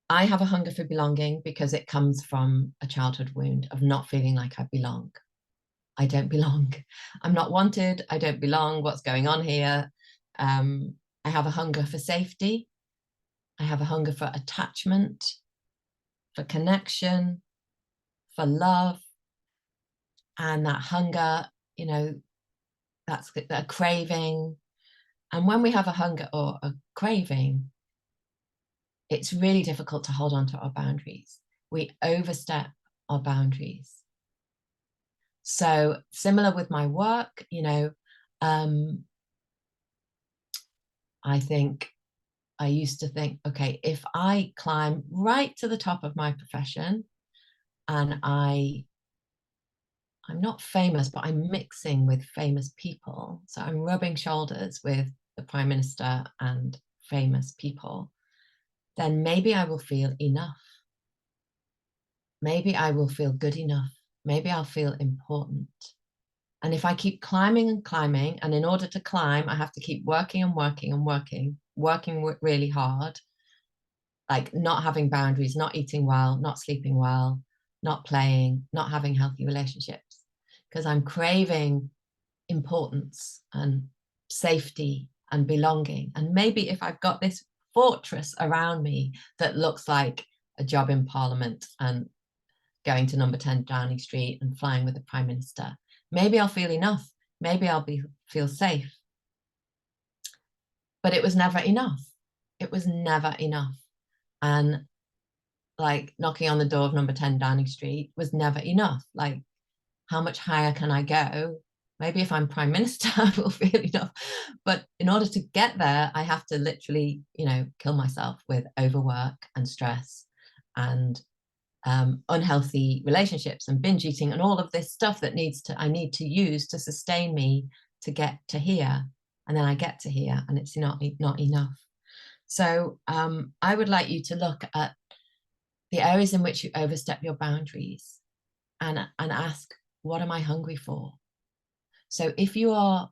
Speaker 1: I have a hunger for belonging because it comes from a childhood wound of not feeling like I belong. I don't belong. I'm not wanted. I don't belong. What's going on here? I have a hunger for safety. I have a hunger for attachment, for connection, for love. And that hunger, you know, that's a craving. And when we have a hunger or a craving, it's really difficult to hold on to our boundaries. We overstep our boundaries. So similar with my work, you know, I think I used to think, okay, if I climb right to the top of my profession and I'm not famous, but I'm mixing with famous people. So I'm rubbing shoulders with the Prime Minister and famous people, then maybe I will feel enough. Maybe I will feel good enough. Maybe I'll feel important. And if I keep climbing and climbing, and in order to climb, I have to keep working and working and working really hard, like not having boundaries, not eating well, not sleeping well, not playing, not having healthy relationships, because I'm craving importance and safety and belonging. And maybe if I've got this fortress around me that looks like a job in Parliament and going to number 10 Downing Street and flying with the Prime Minister, maybe I'll feel enough. Maybe I'll feel safe. But it was never enough. It was never enough. And like knocking on the door of number 10 Downing Street was never enough. Like, how much higher can I go? Maybe if I'm Prime Minister, I will feel enough. But in order to get there, I have to literally, you know, kill myself with overwork and stress and unhealthy relationships and binge eating and all of this stuff that I need to use to sustain me to get to here. And then I get to here and it's not enough. So I would like you to look at the areas in which you overstep your boundaries and ask, what am I hungry for? So if you are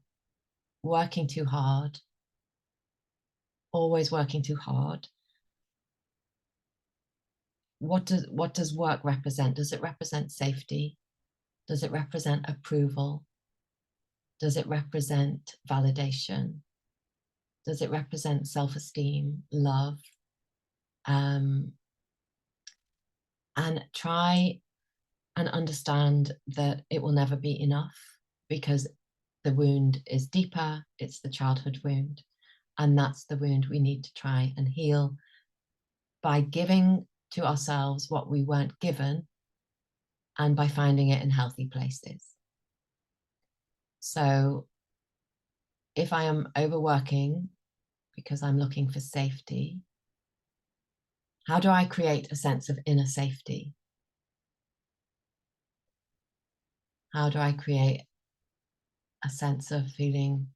Speaker 1: working too hard, always working too hard, what does work represent? Does it represent safety? Does it represent approval? Does it represent validation? Does it represent self-esteem, love? And try and understand that it will never be enough because the wound is deeper, it's the childhood wound. And that's the wound we need to try and heal by giving to ourselves what we weren't given and by finding it in healthy places. So if I am overworking because I'm looking for safety, how do I create a sense of inner safety? How do I create a sense of feeling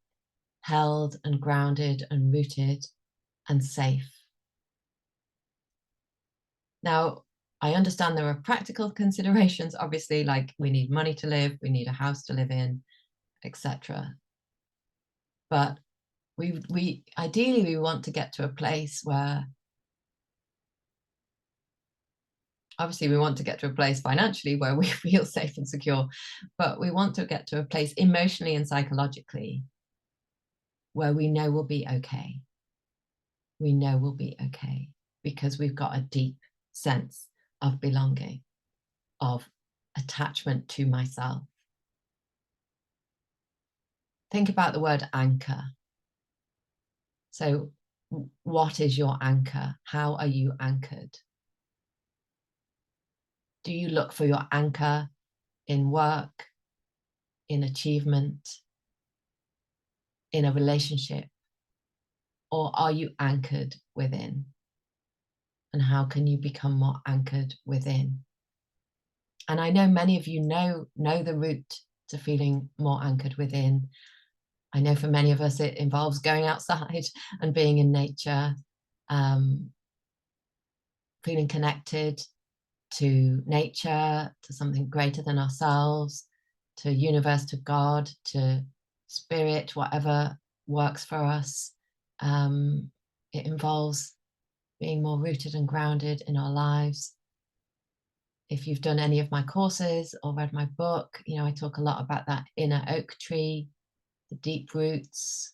Speaker 1: held and grounded and rooted and safe? Now, I understand there are practical considerations, obviously, like we need money to live, we need a house to live in, etc. But we ideally we want to get to a place where, obviously we want to get to a place financially where we feel safe and secure, but we want to get to a place emotionally and psychologically where we know we'll be okay. We know we'll be okay because we've got a deep sense of belonging, of attachment to myself. Think about the word anchor. So what is your anchor? How are you anchored? Do you look for your anchor in work, in achievement, in a relationship? Or are you anchored within? And how can you become more anchored within? And I know many of you know the route to feeling more anchored within. I know for many of us, it involves going outside and being in nature, feeling connected to nature, to something greater than ourselves, to universe, to God, to spirit, whatever works for us. It involves being more rooted and grounded in our lives. If you've done any of my courses or read my book, you know, I talk a lot about that inner oak tree, the deep roots,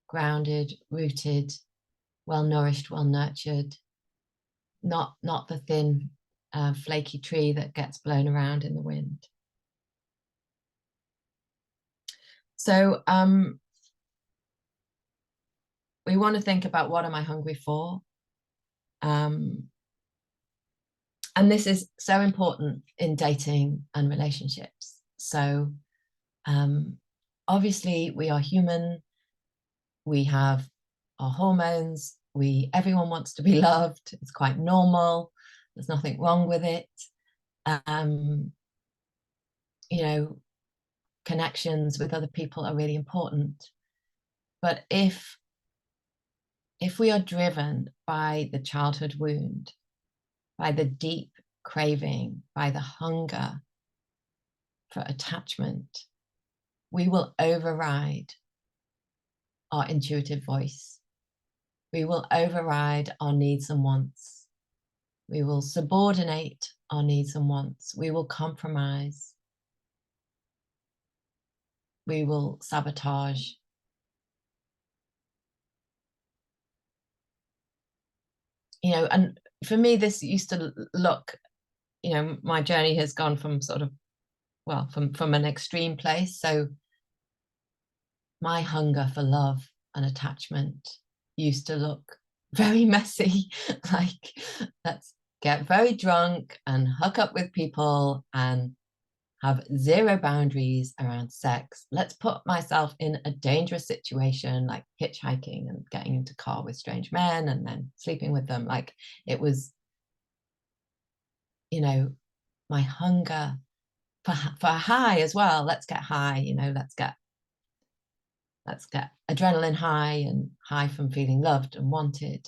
Speaker 1: grounded, rooted, well nourished, well nurtured, not the thin, flaky tree that gets blown around in the wind. So we want to think about, what am I hungry for? And this is so important in dating and relationships. So obviously we are human. We have our hormones. Everyone wants to be loved. It's quite normal. There's nothing wrong with it. You know, connections with other people are really important. But if we are driven by the childhood wound, by the deep craving, by the hunger for attachment, we will override our intuitive voice. We will override our needs and wants. We will subordinate our needs and wants. We will compromise. We will sabotage. You know, and for me, this used to look, you know, my journey has gone from sort of, well, from an extreme place. So my hunger for love and attachment used to look very messy. Like, let's get very drunk and hook up with people and have zero boundaries around sex. Let's put myself in a dangerous situation, like hitchhiking and getting into a car with strange men and then sleeping with them. Like, it was, you know, my hunger for a high as well. Let's get high, you know, let's get adrenaline high and high from feeling loved and wanted.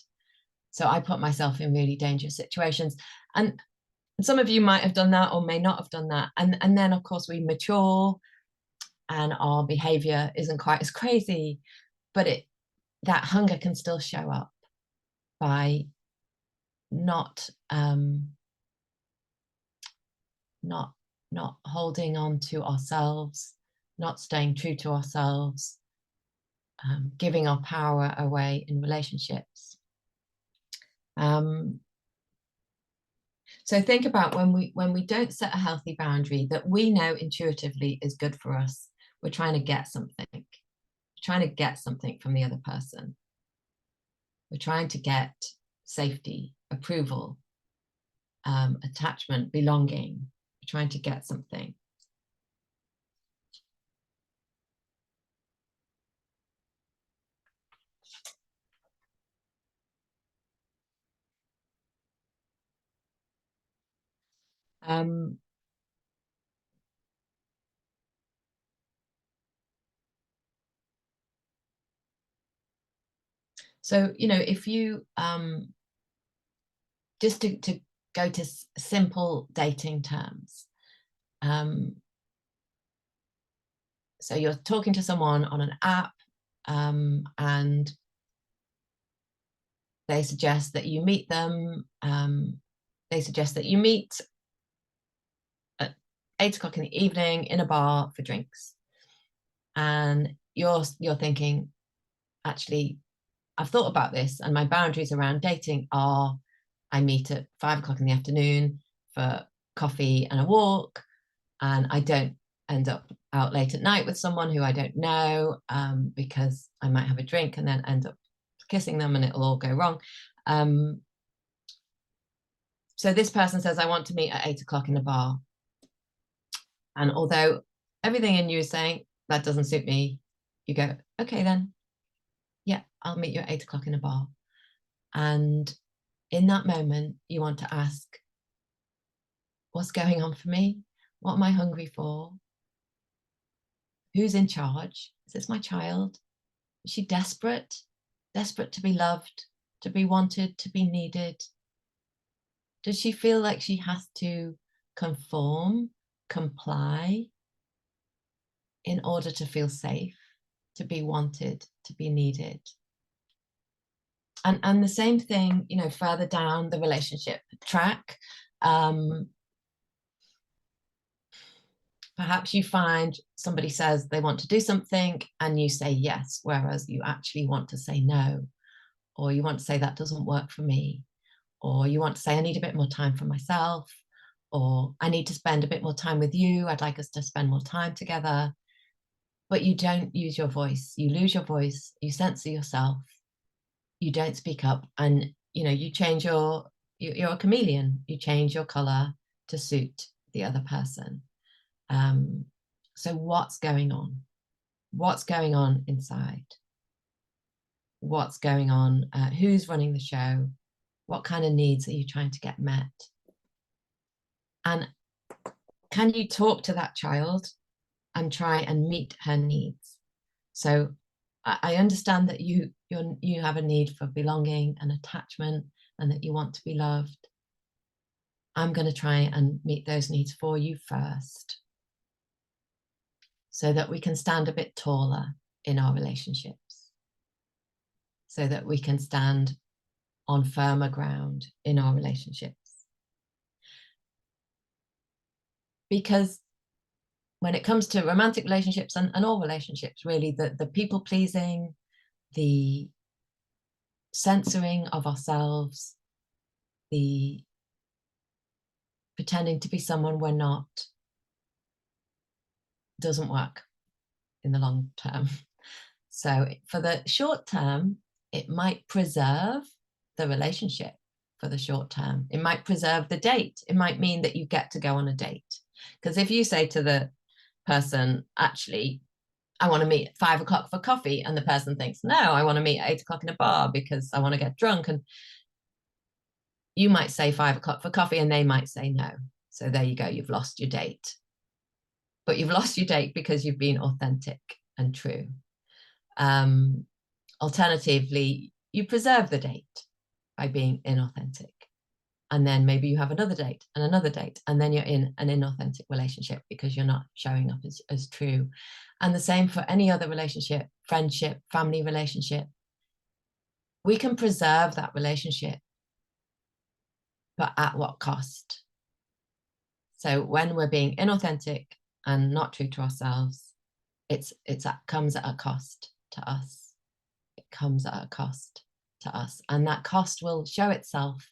Speaker 1: So I put myself in really dangerous situations. And some of you might have done that or may not have done that. And then, of course, we mature and our behavior isn't quite as crazy, but that hunger can still show up by not holding on to ourselves, not staying true to ourselves, giving our power away in relationships. So think about when we don't set a healthy boundary that we know intuitively is good for us. We're trying to get something. We're trying to get something from the other person. We're trying to get safety, approval, attachment, belonging. We're trying to get something. So, you know, if you just to go to simple dating terms. So you're talking to someone on an app, and they suggest that you meet them. They suggest that you meet at 8 o'clock in the evening in a bar for drinks. And you're thinking, actually, I've thought about this, and my boundaries around dating are, I meet at 5 o'clock in the afternoon for coffee and a walk, and I don't end up out late at night with someone who I don't know, because I might have a drink and then end up kissing them and it'll all go wrong. So this person says, I want to meet at 8 o'clock in a bar. And although everything in you is saying, that doesn't suit me, you go, okay, then, yeah, I'll meet you at 8 o'clock in a bar. And in that moment, you want to ask, what's going on for me? What am I hungry for? Who's in charge? Is this my child? Is she desperate? Desperate to be loved, to be wanted, to be needed? Does she feel like she has to conform, comply in order to feel safe, to be wanted, to be needed? And the same thing, you know, further down the relationship track, perhaps you find somebody says they want to do something and you say yes, whereas you actually want to say no, or you want to say that doesn't work for me, or you want to say I need a bit more time for myself, or I need to spend a bit more time with you. I'd like us to spend more time together. But you don't use your voice. You lose your voice. You censor yourself. You don't speak up, and you know you change you're a chameleon. You change your color to suit the other person. So what's going on? What's going on inside? What's going on? Who's running the show? What kind of needs are you trying to get met? And can you talk to that child and try and meet her needs? So I understand that you have a need for belonging and attachment and that you want to be loved. I'm going to try and meet those needs for you first so that we can stand a bit taller in our relationships, so that we can stand on firmer ground in our relationships. Because when it comes to romantic relationships and all relationships, really, the people pleasing, the censoring of ourselves, the pretending to be someone we're not, doesn't work in the long term. So for the short term, it might preserve the relationship for the short term. It might preserve the date. It might mean that you get to go on a date. Because if you say to the person, actually, I want to meet at 5 o'clock for coffee, and the person thinks, no, I want to meet at 8 o'clock in a bar because I want to get drunk, and you might say 5 o'clock for coffee and they might say no. So there you go, you've lost your date. But you've lost your date because you've been authentic and true. Alternatively, you preserve the date by being inauthentic. And then maybe you have another date, and then you're in an inauthentic relationship because you're not showing up as true. And the same for any other relationship, friendship, family relationship. We can preserve that relationship, but at what cost? So when we're being inauthentic and not true to ourselves, it comes at a cost to us. It comes at a cost to us. And that cost will show itself.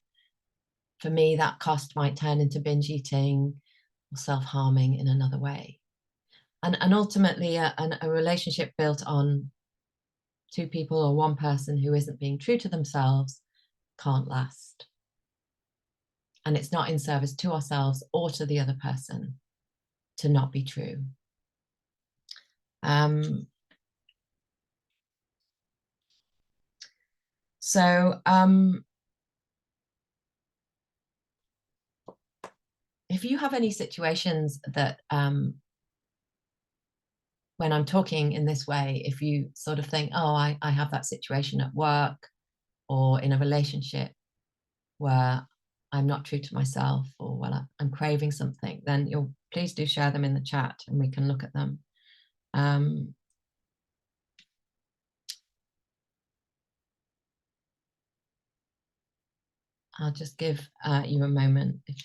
Speaker 1: For me, that cost might turn into binge eating or self-harming in another way. And ultimately, a relationship built on two people or one person who isn't being true to themselves can't last. And it's not in service to ourselves or to the other person to not be true. If you have any situations that when I'm talking in this way, if you sort of think, oh, I have that situation at work or in a relationship where I'm not true to myself, or well, I'm craving something, then please do share them in the chat and we can look at them. I'll just give you a moment if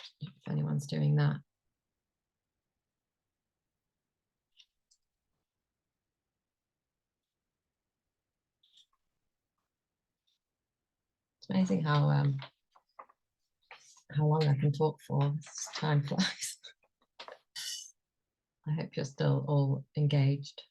Speaker 1: anyone's doing that. It's amazing how long I can talk for. Time flies. I hope you're still all engaged.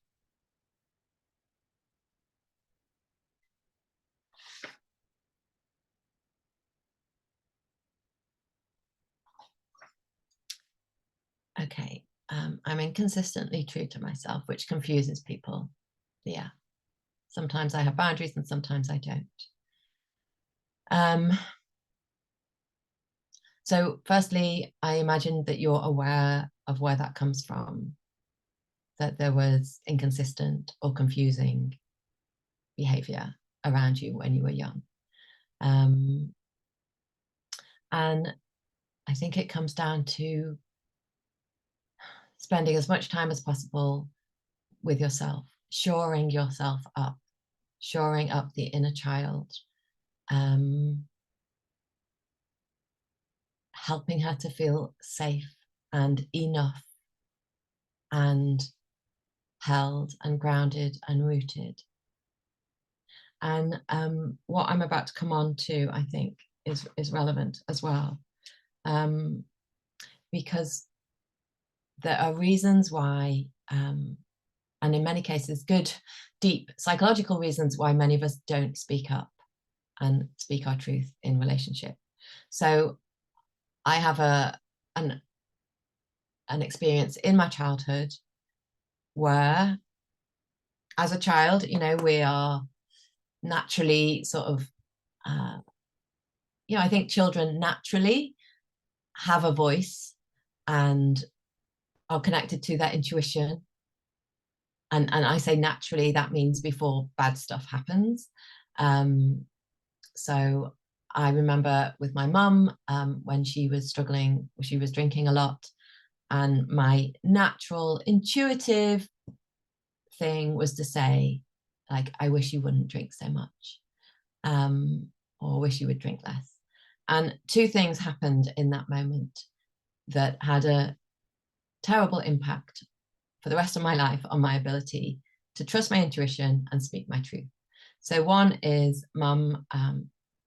Speaker 1: okay, I'm inconsistently true to myself, which confuses people. Yeah. Sometimes I have boundaries and sometimes I don't. So firstly, I imagine that you're aware of where that comes from, that there was inconsistent or confusing behavior around you when you were young. And I think it comes down to spending as much time as possible with yourself, shoring yourself up, shoring up the inner child, helping her to feel safe and enough and held and grounded and rooted. And what I'm about to come on to, I think, is relevant as well, because there are reasons why, and in many cases, good, deep psychological reasons why many of us don't speak up and speak our truth in relationship. So I have an experience in my childhood where, as a child, you know, we are naturally sort of, you know, I think children naturally have a voice and are connected to their intuition. And I say naturally, that means before bad stuff happens. So I remember with my mum, when she was struggling, she was drinking a lot, and my natural intuitive thing was to say, like, I wish you wouldn't drink so much, or wish you would drink less. And two things happened in that moment that had a terrible impact for the rest of my life on my ability to trust my intuition and speak my truth. So one is mum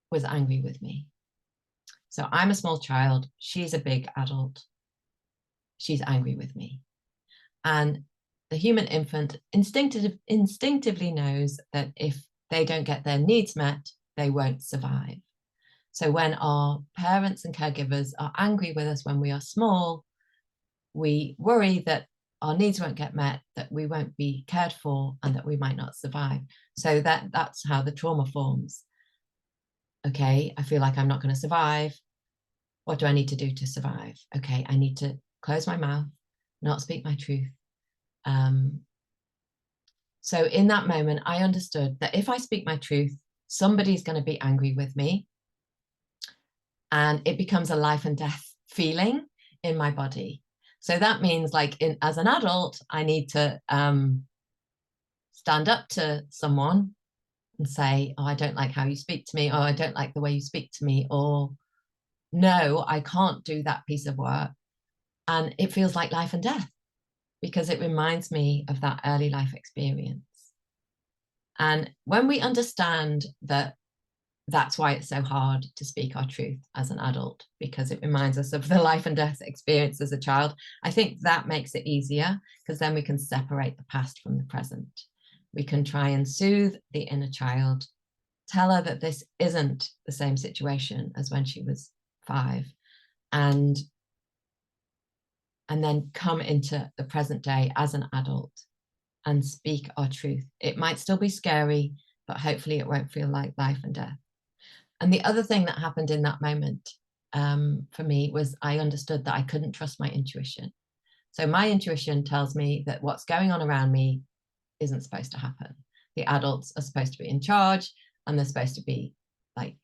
Speaker 1: was angry with me. So I'm a small child, she's a big adult, she's angry with me. And the human infant instinctively knows that if they don't get their needs met, they won't survive. So when our parents and caregivers are angry with us when we are small, we worry that our needs won't get met, that we won't be cared for, and that we might not survive. So that's how the trauma forms. Okay, I feel like I'm not going to survive. What do I need to do to survive? Okay, I need to close my mouth, not speak my truth. So in that moment, I understood that if I speak my truth, somebody's going to be angry with me. And it becomes a life and death feeling in my body. So that means, like, as an adult, I need to stand up to someone and say, oh, I don't like how you speak to me, or I don't like the way you speak to me, or no, I can't do that piece of work. And it feels like life and death because it reminds me of that early life experience. And when we understand that that's why it's so hard to speak our truth as an adult, because it reminds us of the life and death experience as a child, I think that makes it easier, because then we can separate the past from the present. We can try and soothe the inner child, tell her that this isn't the same situation as when she was 5, and then come into the present day as an adult and speak our truth. It might still be scary, but hopefully it won't feel like life and death. And the other thing that happened in that moment for me was I understood that I couldn't trust my intuition. So my intuition tells me that what's going on around me isn't supposed to happen. The adults are supposed to be in charge and they're supposed to be, like,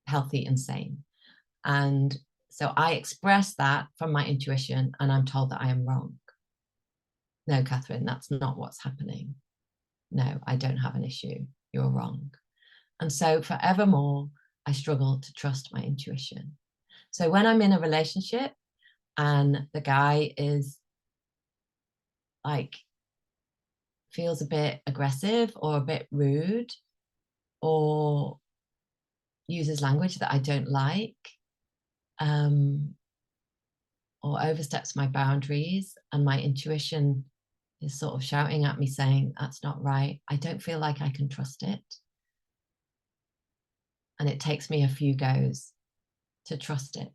Speaker 1: healthy and sane. And so I express that from my intuition and I'm told that I am wrong. No, Catherine, that's not what's happening. No, I don't have an issue. You're wrong. And so forevermore, I struggle to trust my intuition. So when I'm in a relationship and the guy is, like, feels a bit aggressive or a bit rude or uses language that I don't like, or oversteps my boundaries, and my intuition is sort of shouting at me saying, that's not right, I don't feel like I can trust it. And it takes me a few goes to trust it.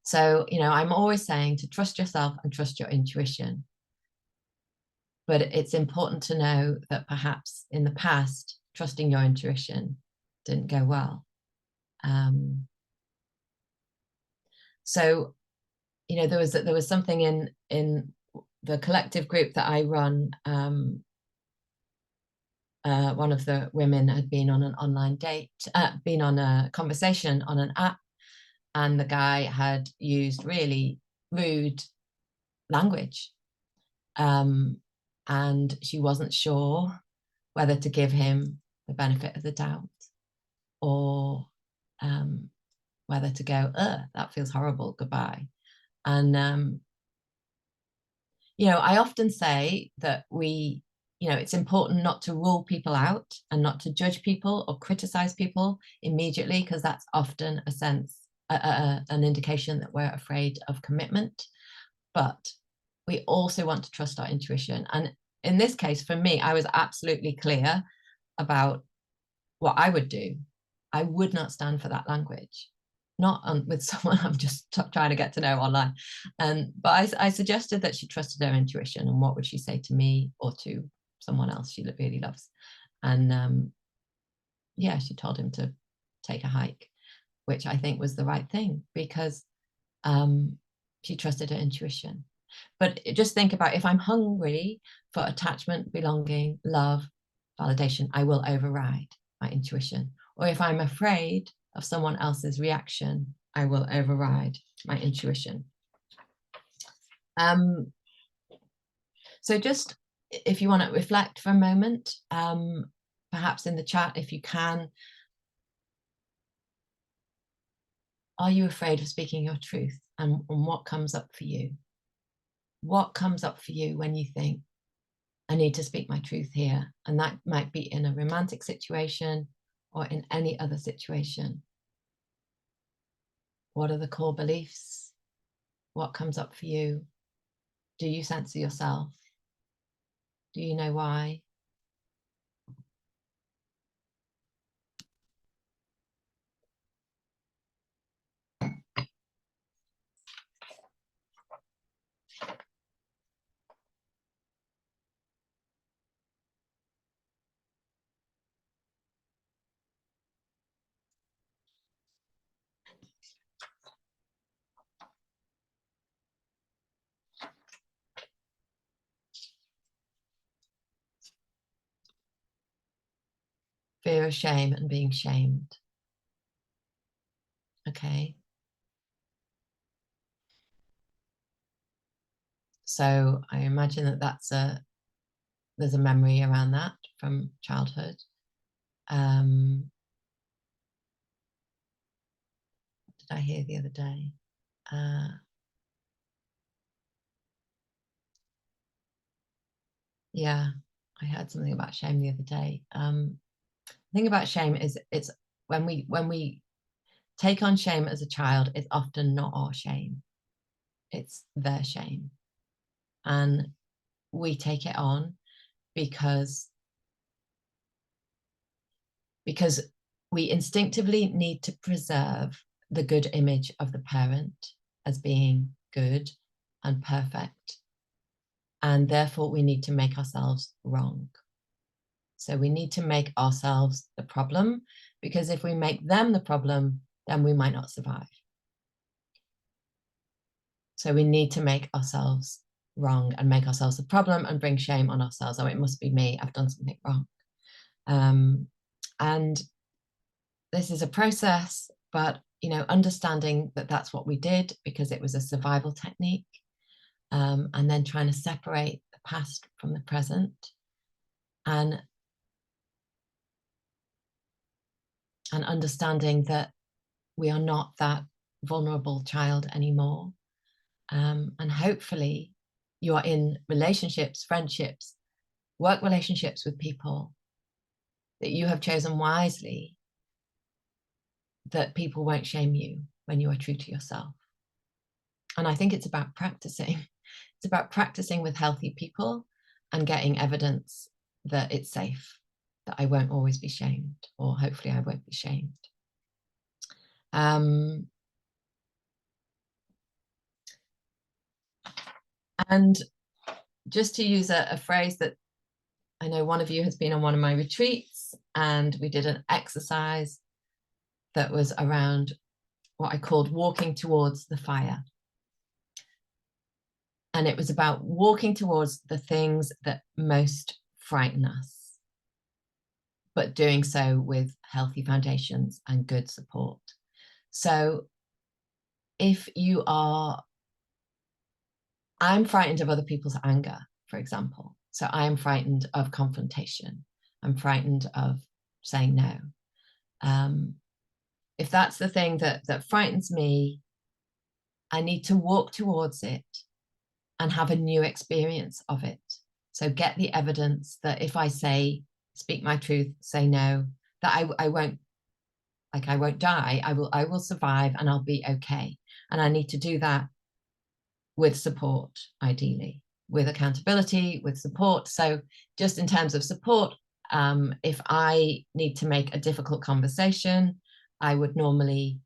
Speaker 1: So, you know, I'm always saying to trust yourself and trust your intuition. But it's important to know that perhaps in the past, trusting your intuition didn't go well. So, you know, there was something in the collective group that I run. One of the women had been on an online date, been on a conversation on an app, and the guy had used really rude language. And she wasn't sure whether to give him the benefit of the doubt or whether to go, that feels horrible, goodbye. And, you know, I often say that you know, it's important not to rule people out and not to judge people or criticize people immediately, because that's often a sense, an indication that we're afraid of commitment. But we also want to trust our intuition. And in this case, for me, I was absolutely clear about what I would do. I would not stand for that language, not with someone I'm just trying to get to know online. But I suggested that she trusted her intuition, and what would she say to me or to someone else she really loves. And yeah, she told him to take a hike, which I think was the right thing, because she trusted her intuition. But just think about, if I'm hungry for attachment, belonging, love, validation, I will override my intuition. Or if I'm afraid of someone else's reaction, I will override my intuition. So just, if you want to reflect for a moment, perhaps in the chat, if you can, are you afraid of speaking your truth? And what comes up for you? What comes up for you when you think, I need to speak my truth here? And that might be in a romantic situation or in any other situation. What are the core beliefs? What comes up for you? Do you censor yourself? Do you know why? Fear of shame and being shamed. Okay. So I imagine that there's a memory around that from childhood. What did I hear the other day? Yeah, I heard something about shame the other day. The thing about shame is it's when we take on shame as a child, it's often not our shame. It's their shame. And we take it on because we instinctively need to preserve the good image of the parent as being good and perfect. And therefore we need to make ourselves wrong. So we need to make ourselves the problem, because if we make them the problem, then we might not survive. So we need to make ourselves wrong and make ourselves the problem and bring shame on ourselves. Oh, it must be me, I've done something wrong. And this is a process, but you know, understanding that that's what we did because it was a survival technique, and then trying to separate the past from the present, and understanding that we are not that vulnerable child anymore. And hopefully you are in relationships, friendships, work relationships with people that you have chosen wisely, that people won't shame you when you are true to yourself. And I think it's about practicing. It's about practicing with healthy people and getting evidence that it's safe, that I won't always be shamed, or hopefully I won't be shamed. And just to use a phrase that I know one of you has been on one of my retreats, and we did an exercise that was around what I called walking towards the fire. And it was about walking towards the things that most frighten us, but doing so with healthy foundations and good support. So if you are, I'm frightened of other people's anger, for example. So I am frightened of confrontation. I'm frightened of saying no. If that's the thing that frightens me, I need to walk towards it and have a new experience of it. So get the evidence that if I say, speak my truth, say no, that I won't, like, I won't die. I will survive and I'll be okay. And I need to do that with support, ideally, with accountability, with support. So just in terms of support, if I need to make a difficult conversation, I would normally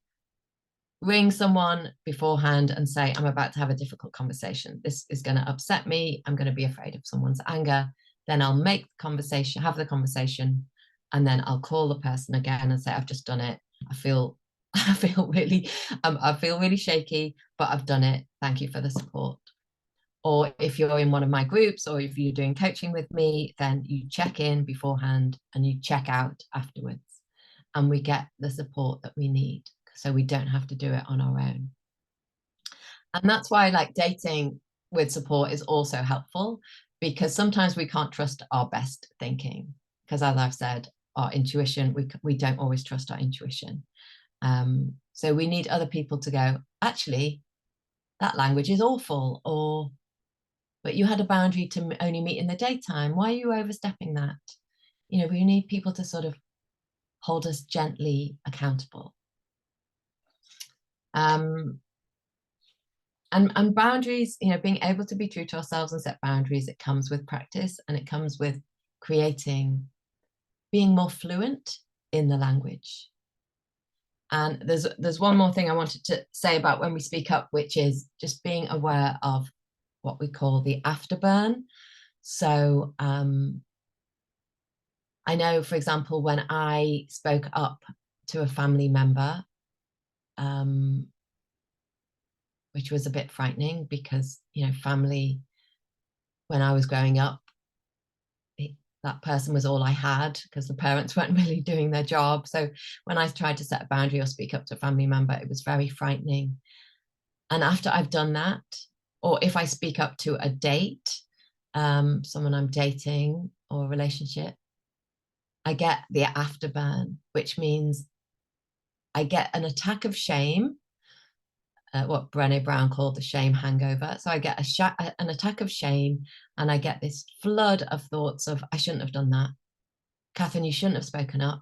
Speaker 1: ring someone beforehand and say, I'm about to have a difficult conversation. This is going to upset me. I'm going to be afraid of someone's anger. Then I'll make the conversation, have the conversation, and then I'll call the person again and say, I've just done it. I feel really shaky, but I've done it. Thank you for the support. Or if you're in one of my groups or if you're doing coaching with me, then you check in beforehand and you check out afterwards. And we get the support that we need, so we don't have to do it on our own. And that's why, like, dating with support is also helpful, because sometimes we can't trust our best thinking, because as I've said, our intuition, we don't always trust our intuition. So we need other people to go, actually, that language is awful, or but you had a boundary to only meet in the daytime. Why are you overstepping that? You know, we need people to sort of hold us gently accountable. And boundaries, you know, being able to be true to ourselves and set boundaries, it comes with practice, and it comes with being more fluent in the language. And there's one more thing I wanted to say about when we speak up, which is just being aware of what we call the afterburn. So I know, for example, when I spoke up to a family member, which was a bit frightening because, you know, family, when I was growing up, that person was all I had because the parents weren't really doing their job. So when I tried to set a boundary or speak up to a family member, it was very frightening. And after I've done that, or if I speak up to a date, someone I'm dating or a relationship, I get the afterburn, which means I get an attack of shame, what Brené Brown called the shame hangover. So I get an attack of shame, and I get this flood of thoughts of, I shouldn't have done that. Catherine, you shouldn't have spoken up.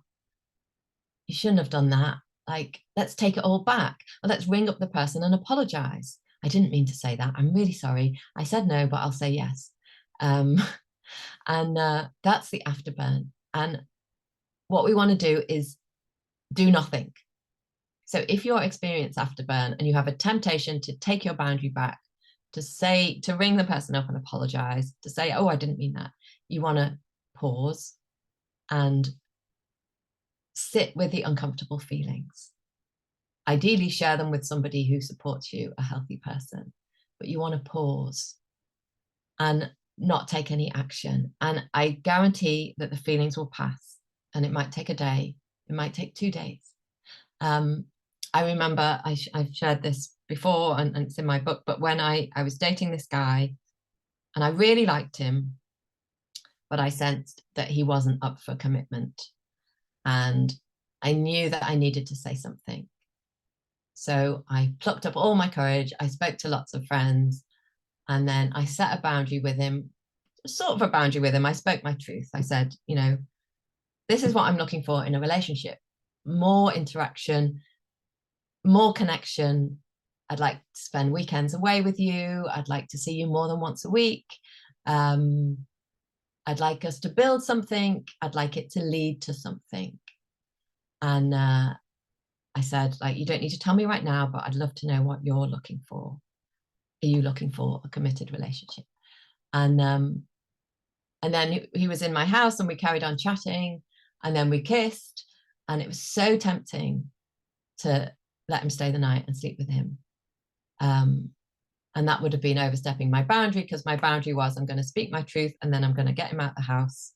Speaker 1: You shouldn't have done that. Like, let's take it all back. Or let's ring up the person and apologize. I didn't mean to say that. I'm really sorry. I said no, but I'll say yes. And that's the afterburn. And what we want to do is do nothing. So if you're experiencing afterburn and you have a temptation to take your boundary back, to ring the person up and apologize, to say, oh, I didn't mean that, you want to pause and sit with the uncomfortable feelings. Ideally, share them with somebody who supports you, a healthy person, but you want to pause and not take any action. And I guarantee that the feelings will pass, and it might take a day, it might take 2 days. I remember I've shared this before, and it's in my book, but when I was dating this guy and I really liked him, but I sensed that he wasn't up for commitment, and I knew that I needed to say something. So I plucked up all my courage. I spoke to lots of friends, and then I set a boundary with him, sort of a boundary with him. I spoke my truth. I said, you know, this is what I'm looking for in a relationship: more interaction, more connection. I'd like to spend weekends away with you. I'd like to see you more than once a week. I'd like us to build something. I'd like it to lead to something. And I said, like, you don't need to tell me right now, but I'd love to know what you're looking for. are you looking for a committed relationship? And then he was in my house and we carried on chatting, and then we kissed, and it was so tempting to let him stay the night and sleep with him. And that would have been overstepping my boundary, because my boundary was, I'm going to speak my truth and then I'm going to get him out the house.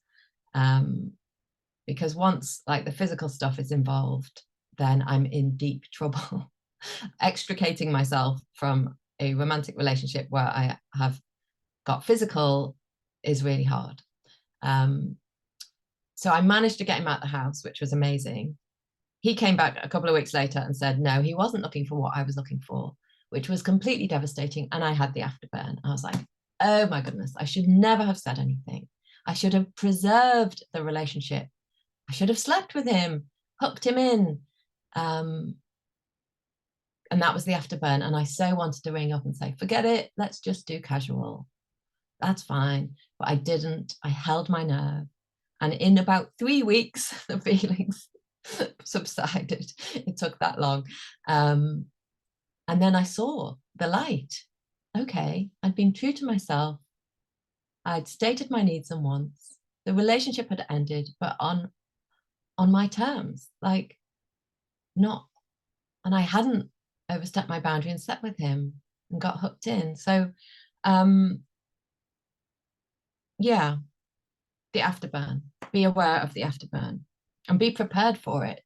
Speaker 1: Because once like the physical stuff is involved, then I'm in deep trouble. Extricating myself from a romantic relationship where I have got physical is really hard. So I managed to get him out the house, which was amazing. He came back a couple of weeks later and said, no, he wasn't looking for what I was looking for, which was completely devastating. And I had the afterburn. I was like, oh my goodness, I should never have said anything. I should have preserved the relationship. I should have slept with him, hooked him in. And that was the afterburn. And I so wanted to ring up and say, forget it, let's just do casual. That's fine. But I didn't. I held my nerve. And in about 3 weeks, the feelings subsided. It took that long. And then I saw the light. Okay, I'd been true to myself. I'd stated my needs and wants. The relationship had ended, but on my terms, like not, and I hadn't overstepped my boundary and slept with him and got hooked in. So yeah, the afterburn. Be aware of the afterburn and be prepared for it.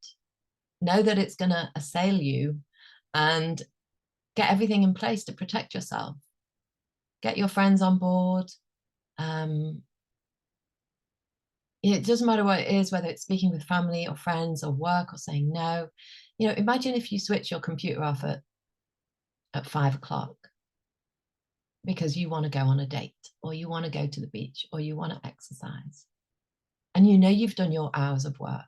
Speaker 1: Know that it's going to assail you, and get everything in place to protect yourself. Get your friends on board. It doesn't matter what it is, whether it's speaking with family or friends or work or saying no. You know, imagine if you switch your computer off at 5 o'clock because you want to go on a date, or you want to go to the beach, or you want to exercise. And you know you've done your hours of work.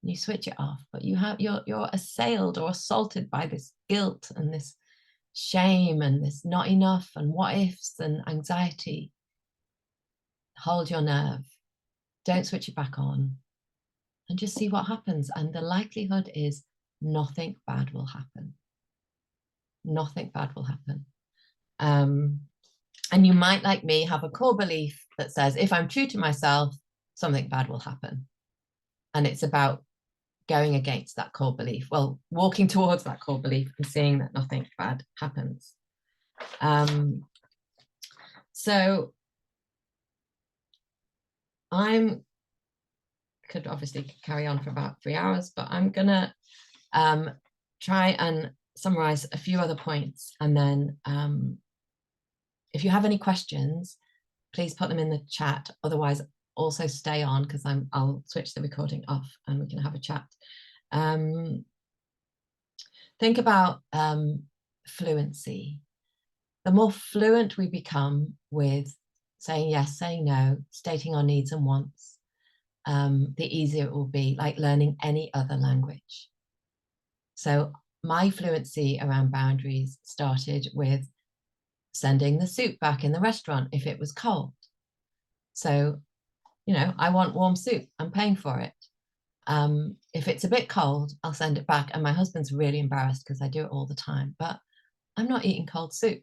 Speaker 1: You switch it off, but you're assailed or assaulted by this guilt and this shame and this not enough and what ifs and anxiety. Hold your nerve. Don't switch it back on, and just see what happens. And the likelihood is nothing bad will happen. Nothing bad will happen. And you might, like me, have a core belief that says, if I'm true to myself, something bad will happen. And it's about going against that core belief. Well, walking towards that core belief and seeing that nothing bad happens. So could obviously carry on for about 3 hours, but I'm gonna try and summarize a few other points, and then if you have any questions, please put them in the chat. Otherwise, also stay on, because I'll switch the recording off and we can have a chat. Think about fluency. The more fluent we become with saying yes, saying no, stating our needs and wants, the easier it will be, like learning any other language. So my fluency around boundaries started with sending the soup back in the restaurant if it was cold. So, you know, I want warm soup, I'm paying for it. If it's a bit cold, I'll send it back. And my husband's really embarrassed because I do it all the time, but I'm not eating cold soup.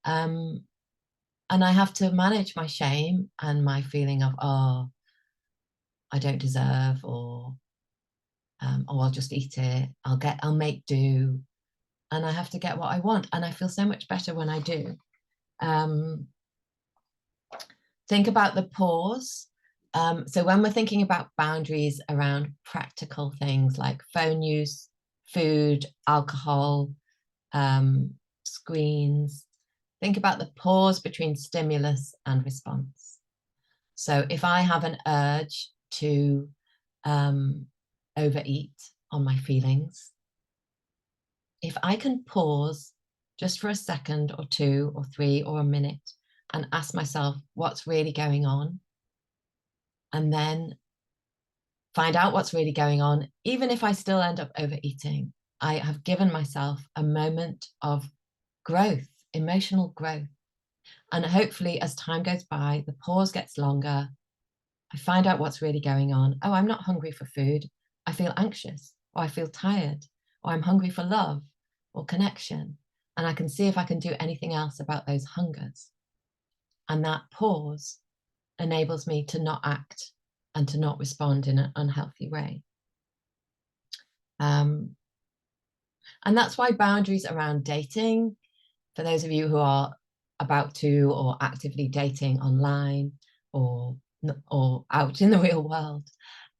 Speaker 1: And I have to manage my shame and my feeling of, oh, I don't deserve, or oh, I'll just eat it. I'll make do. And I have to get what I want. And I feel so much better when I do. Think about the pause. So when we're thinking about boundaries around practical things like phone use, food, alcohol, screens, think about the pause between stimulus and response. So if I have an urge to overeat on my feelings, if I can pause just for a second or 2 or 3 or a minute and ask myself what's really going on, and then find out what's really going on, even if I still end up overeating, I have given myself a moment of growth, emotional growth. And hopefully as time goes by, the pause gets longer. I find out what's really going on. Oh, I'm not hungry for food. I feel anxious, or I feel tired, or I'm hungry for love or connection. and I can see if I can do anything else about those hungers. And that pause enables me to not act and to not respond in an unhealthy way. And that's why boundaries around dating, for those of you who are about to or actively dating online or out in the real world,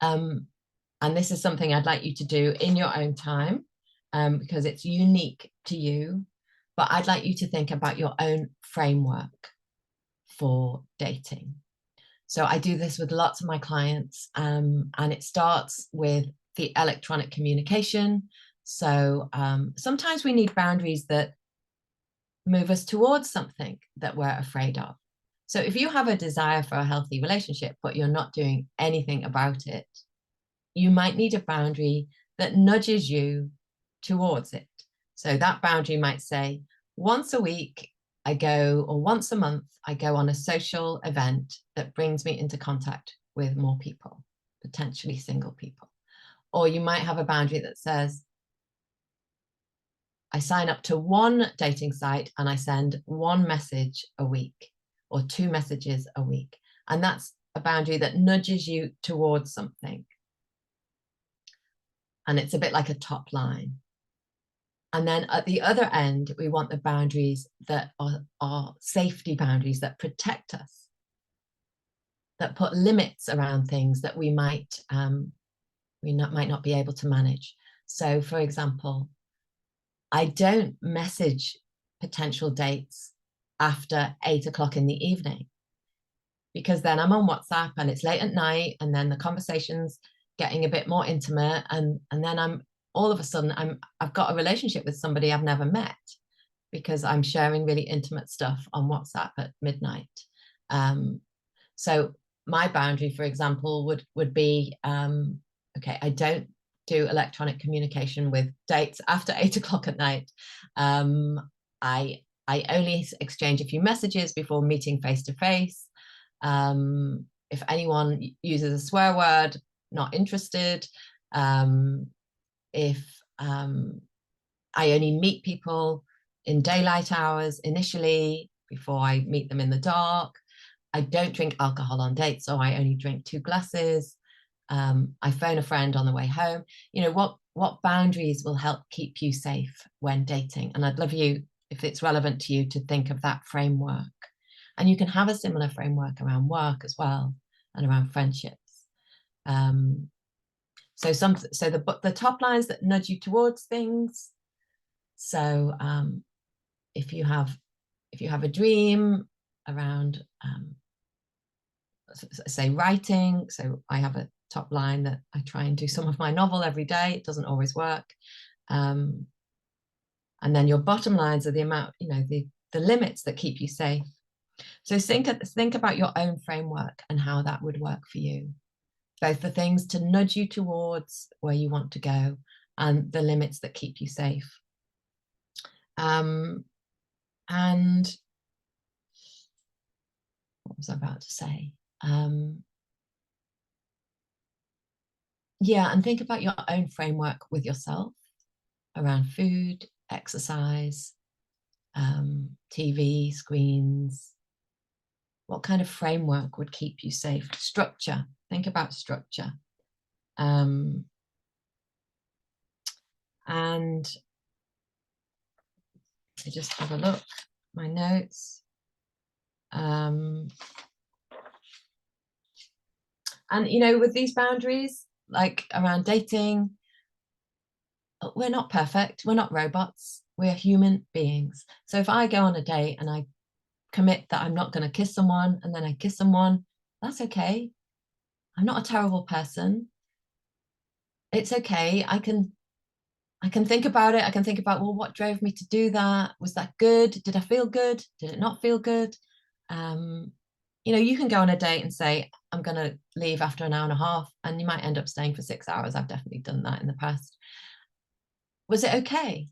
Speaker 1: and this is something I'd like you to do in your own time, because it's unique to you, but I'd like you to think about your own framework for dating. So I do this with lots of my clients, and it starts with the electronic communication. So sometimes we need boundaries that move us towards something that we're afraid of. So if you have a desire for a healthy relationship, but you're not doing anything about it, you might need a boundary that nudges you towards it. So that boundary might say, once a week I go, or once a month I go on a social event that brings me into contact with more people, potentially single people. Or you might have a boundary that says, I sign up to one dating site and I send one message a week or 2 messages a week. And that's a boundary that nudges you towards something. And it's a bit like a top line. And then at the other end, we want the boundaries that are safety boundaries that protect us, that put limits around things that we might not be able to manage. So, for example, I don't message potential dates after 8 o'clock in the evening, because then I'm on WhatsApp and it's late at night, and then the conversation's getting a bit more intimate, and then I'm all of a sudden I've got a relationship with somebody I've never met, because I'm sharing really intimate stuff on WhatsApp at midnight. So my boundary, for example, would be, okay, I don't do electronic communication with dates after 8 o'clock at night. I only exchange a few messages before meeting face to face. If anyone uses a swear word, not interested. If I only meet people in daylight hours initially before I meet them in the dark. I don't drink alcohol on dates, so I only drink 2 glasses. I phone a friend on the way home. You know, what boundaries will help keep you safe when dating? And I'd love you, if it's relevant to you, to think of that framework. And you can have a similar framework around work as well, and around friendships. So the top lines that nudge you towards things. So if you have a dream around, say, writing, so I have a top line that I try and do some of my novel every day. It doesn't always work. And then your bottom lines are the amount, the limits that keep you safe. So think about your own framework and how that would work for you. Both the things to nudge you towards where you want to go and the limits that keep you safe. And what was I about to say? Yeah, and think about your own framework with yourself around food, exercise, TV, screens. What kind of framework would keep you safe? Structure. Think about structure. And I just have a look, my notes. And with these boundaries, like around dating, we're not perfect. We're not robots. We're human beings. So if I go on a date and I commit that I'm not going to kiss someone, and then I kiss someone, that's okay. I'm not a terrible person. It's okay. I can think about it. I can think about, well, what drove me to do that? Was that good? Did I feel good? Did it not feel good? You can go on a date and say, I'm going to leave after an hour and a half, and you might end up staying for 6 hours. I've definitely done that in the past. Was it okay?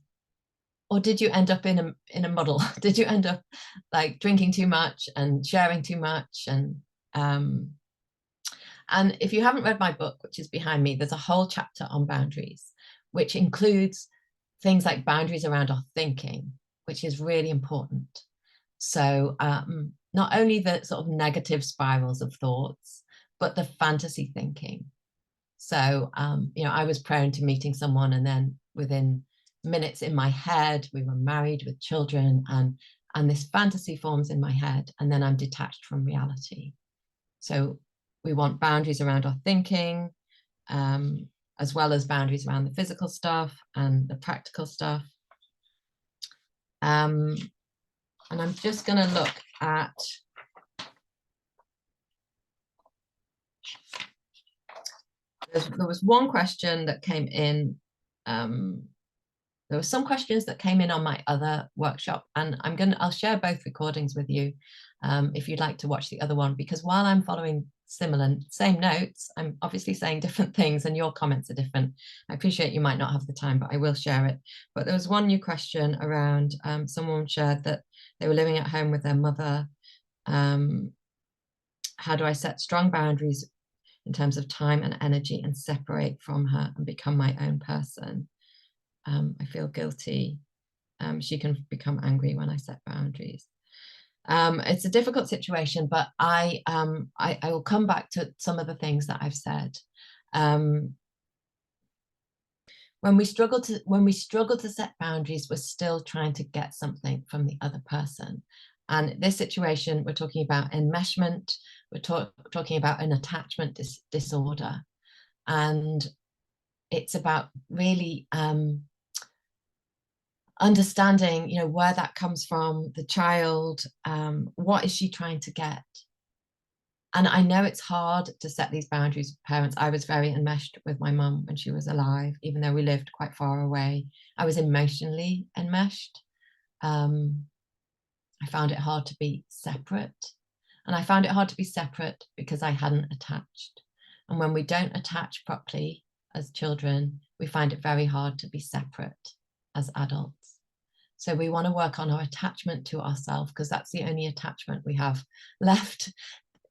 Speaker 1: Or did you end up in a muddle? Did you end up like drinking too much and sharing too much? And if you haven't read my book, which is behind me, there's a whole chapter on boundaries, which includes things like boundaries around our thinking. which is really important. So not only the sort of negative spirals of thoughts, but the fantasy thinking. So, you know, I was prone to meeting someone, and then within minutes in my head, we were married with children, and this fantasy forms in my head, and then I'm detached from reality. So we want boundaries around our thinking, as well as boundaries around the physical stuff and the practical stuff. And I'm just going to look at there was one question that came in. There were some questions that came in on my other workshop, and I'll share both recordings with you if you'd like to watch the other one, because while I'm following same notes, I'm obviously saying different things and your comments are different. I appreciate you might not have the time, but I will share it. But there was one new question around, someone shared that they were living at home with their mother. How do I set strong boundaries in terms of time and energy and separate from her and become my own person? I feel guilty. She can become angry when I set boundaries. It's a difficult situation, but I will come back to some of the things that I've said. When we struggle to set boundaries, we're still trying to get something from the other person. And this situation, we're talking about enmeshment. We're talking about an attachment disorder, and it's about really understanding, you know, where that comes from, the child, what is she trying to get? And I know it's hard to set these boundaries with parents. I was very enmeshed with my mum when she was alive, even though we lived quite far away. I was emotionally enmeshed. I found it hard to be separate. And I found it hard to be separate because I hadn't attached. And when we don't attach properly as children, we find it very hard to be separate as adults. So we want to work on our attachment to ourselves, because that's the only attachment we have left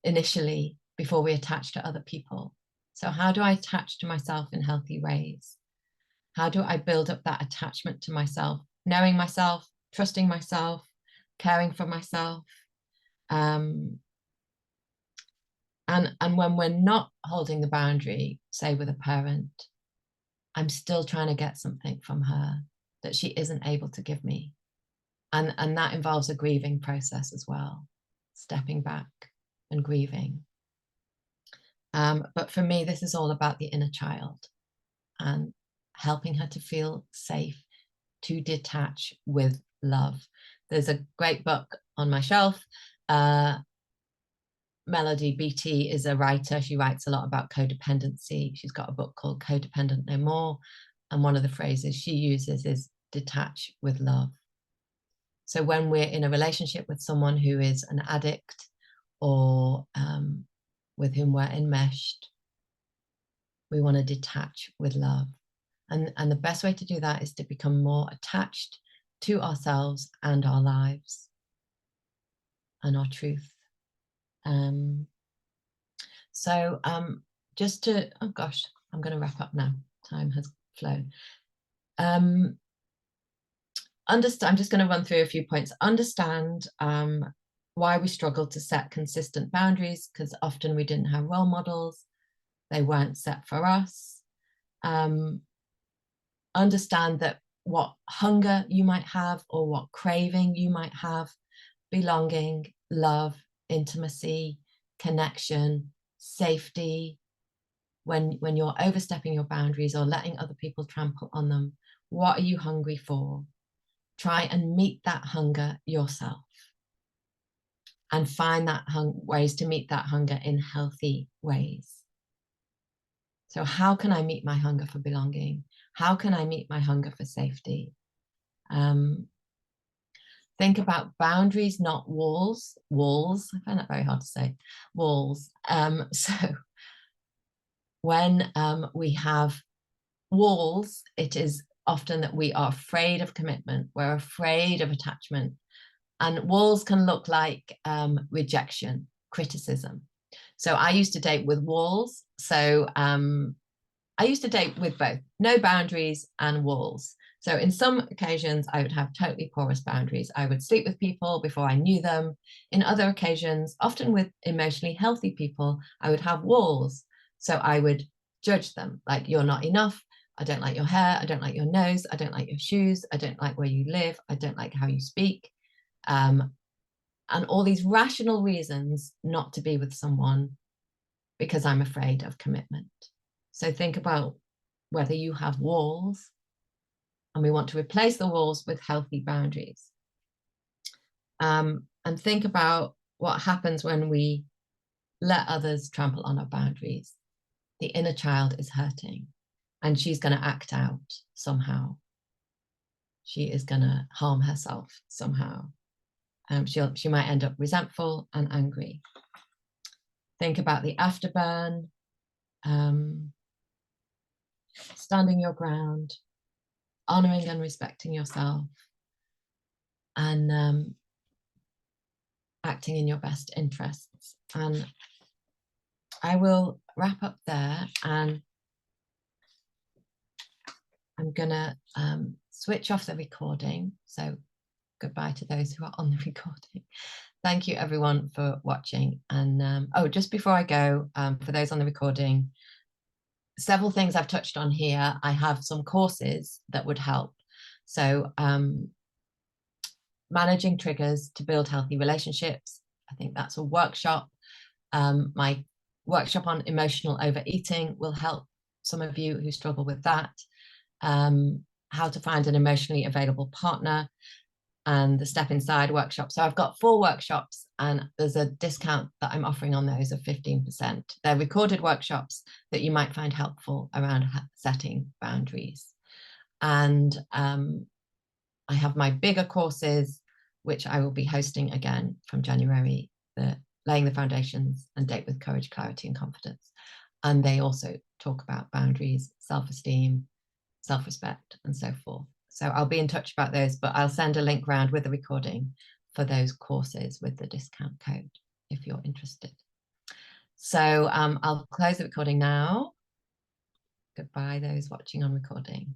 Speaker 1: initially before we attach to other people. So how do I attach to myself in healthy ways? How do I build up that attachment to myself, knowing myself, trusting myself, caring for myself? And when we're not holding the boundary, say with a parent, I'm still trying to get something from her that she isn't able to give me. And that involves a grieving process as well, stepping back and grieving. But for me, this is all about the inner child and helping her to feel safe, to detach with love. There's a great book on my shelf. Melody Beattie is a writer. She writes a lot about codependency. She's got a book called Codependent No More. And one of the phrases she uses is detach with love. So when we're in a relationship with someone who is an addict or with whom we're enmeshed, we want to detach with love. And the best way to do that is to become more attached to ourselves and our lives and our truth. Just to, oh gosh, I'm going to wrap up now. Time has flown. I'm just going to run through a few points. Understand why we struggle to set consistent boundaries, because often we didn't have role models. They weren't set for us. Understand that what hunger you might have or what craving you might have, belonging, love, intimacy, connection, safety, when you're overstepping your boundaries or letting other people trample on them, what are you hungry for? Try and meet that hunger yourself and find that ways to meet that hunger in healthy ways. So how can I meet my hunger for belonging? How can I meet my hunger for safety? Think about boundaries, not walls. Walls, I find that very hard to say. Walls. So when we have walls, it is often that we are afraid of commitment. We're afraid of attachment. And walls can look like rejection, criticism. So I used to date with walls. So I used to date with both, no boundaries and walls. So in some occasions, I would have totally porous boundaries. I would sleep with people before I knew them. In other occasions, often with emotionally healthy people, I would have walls. So I would judge them, like, you're not enough. I don't like your hair. I don't like your nose. I don't like your shoes. I don't like where you live. I don't like how you speak. And all these rational reasons not to be with someone because I'm afraid of commitment. So think about whether you have walls, and we want to replace the walls with healthy boundaries. And think about what happens when we let others trample on our boundaries. The inner child is hurting, and she's going to act out somehow. She is going to harm herself somehow. She might end up resentful and angry. Think about the afterburn, standing your ground, honoring and respecting yourself, and acting in your best interests. And I will wrap up there, and I'm gonna switch off the recording. So goodbye to those who are on the recording. Thank you everyone for watching. And oh, just before I go, for those on the recording, several things I've touched on here. I have some courses that would help. So managing triggers to build healthy relationships. I think that's a workshop. My workshop on emotional overeating will help some of you who struggle with that. How to find an emotionally available partner, and the Step Inside workshop. So I've got 4 workshops, and there's a discount that I'm offering on those of 15%. They're recorded workshops that you might find helpful around setting boundaries. And I have my bigger courses, which I will be hosting again from January, the Laying the Foundations and Date with Courage, Clarity and Confidence. And they also talk about boundaries, self-esteem, self-respect, and so forth. So I'll be in touch about those, but I'll send a link round with the recording for those courses with the discount code if you're interested. So I'll close the recording now. Goodbye, those watching on recording.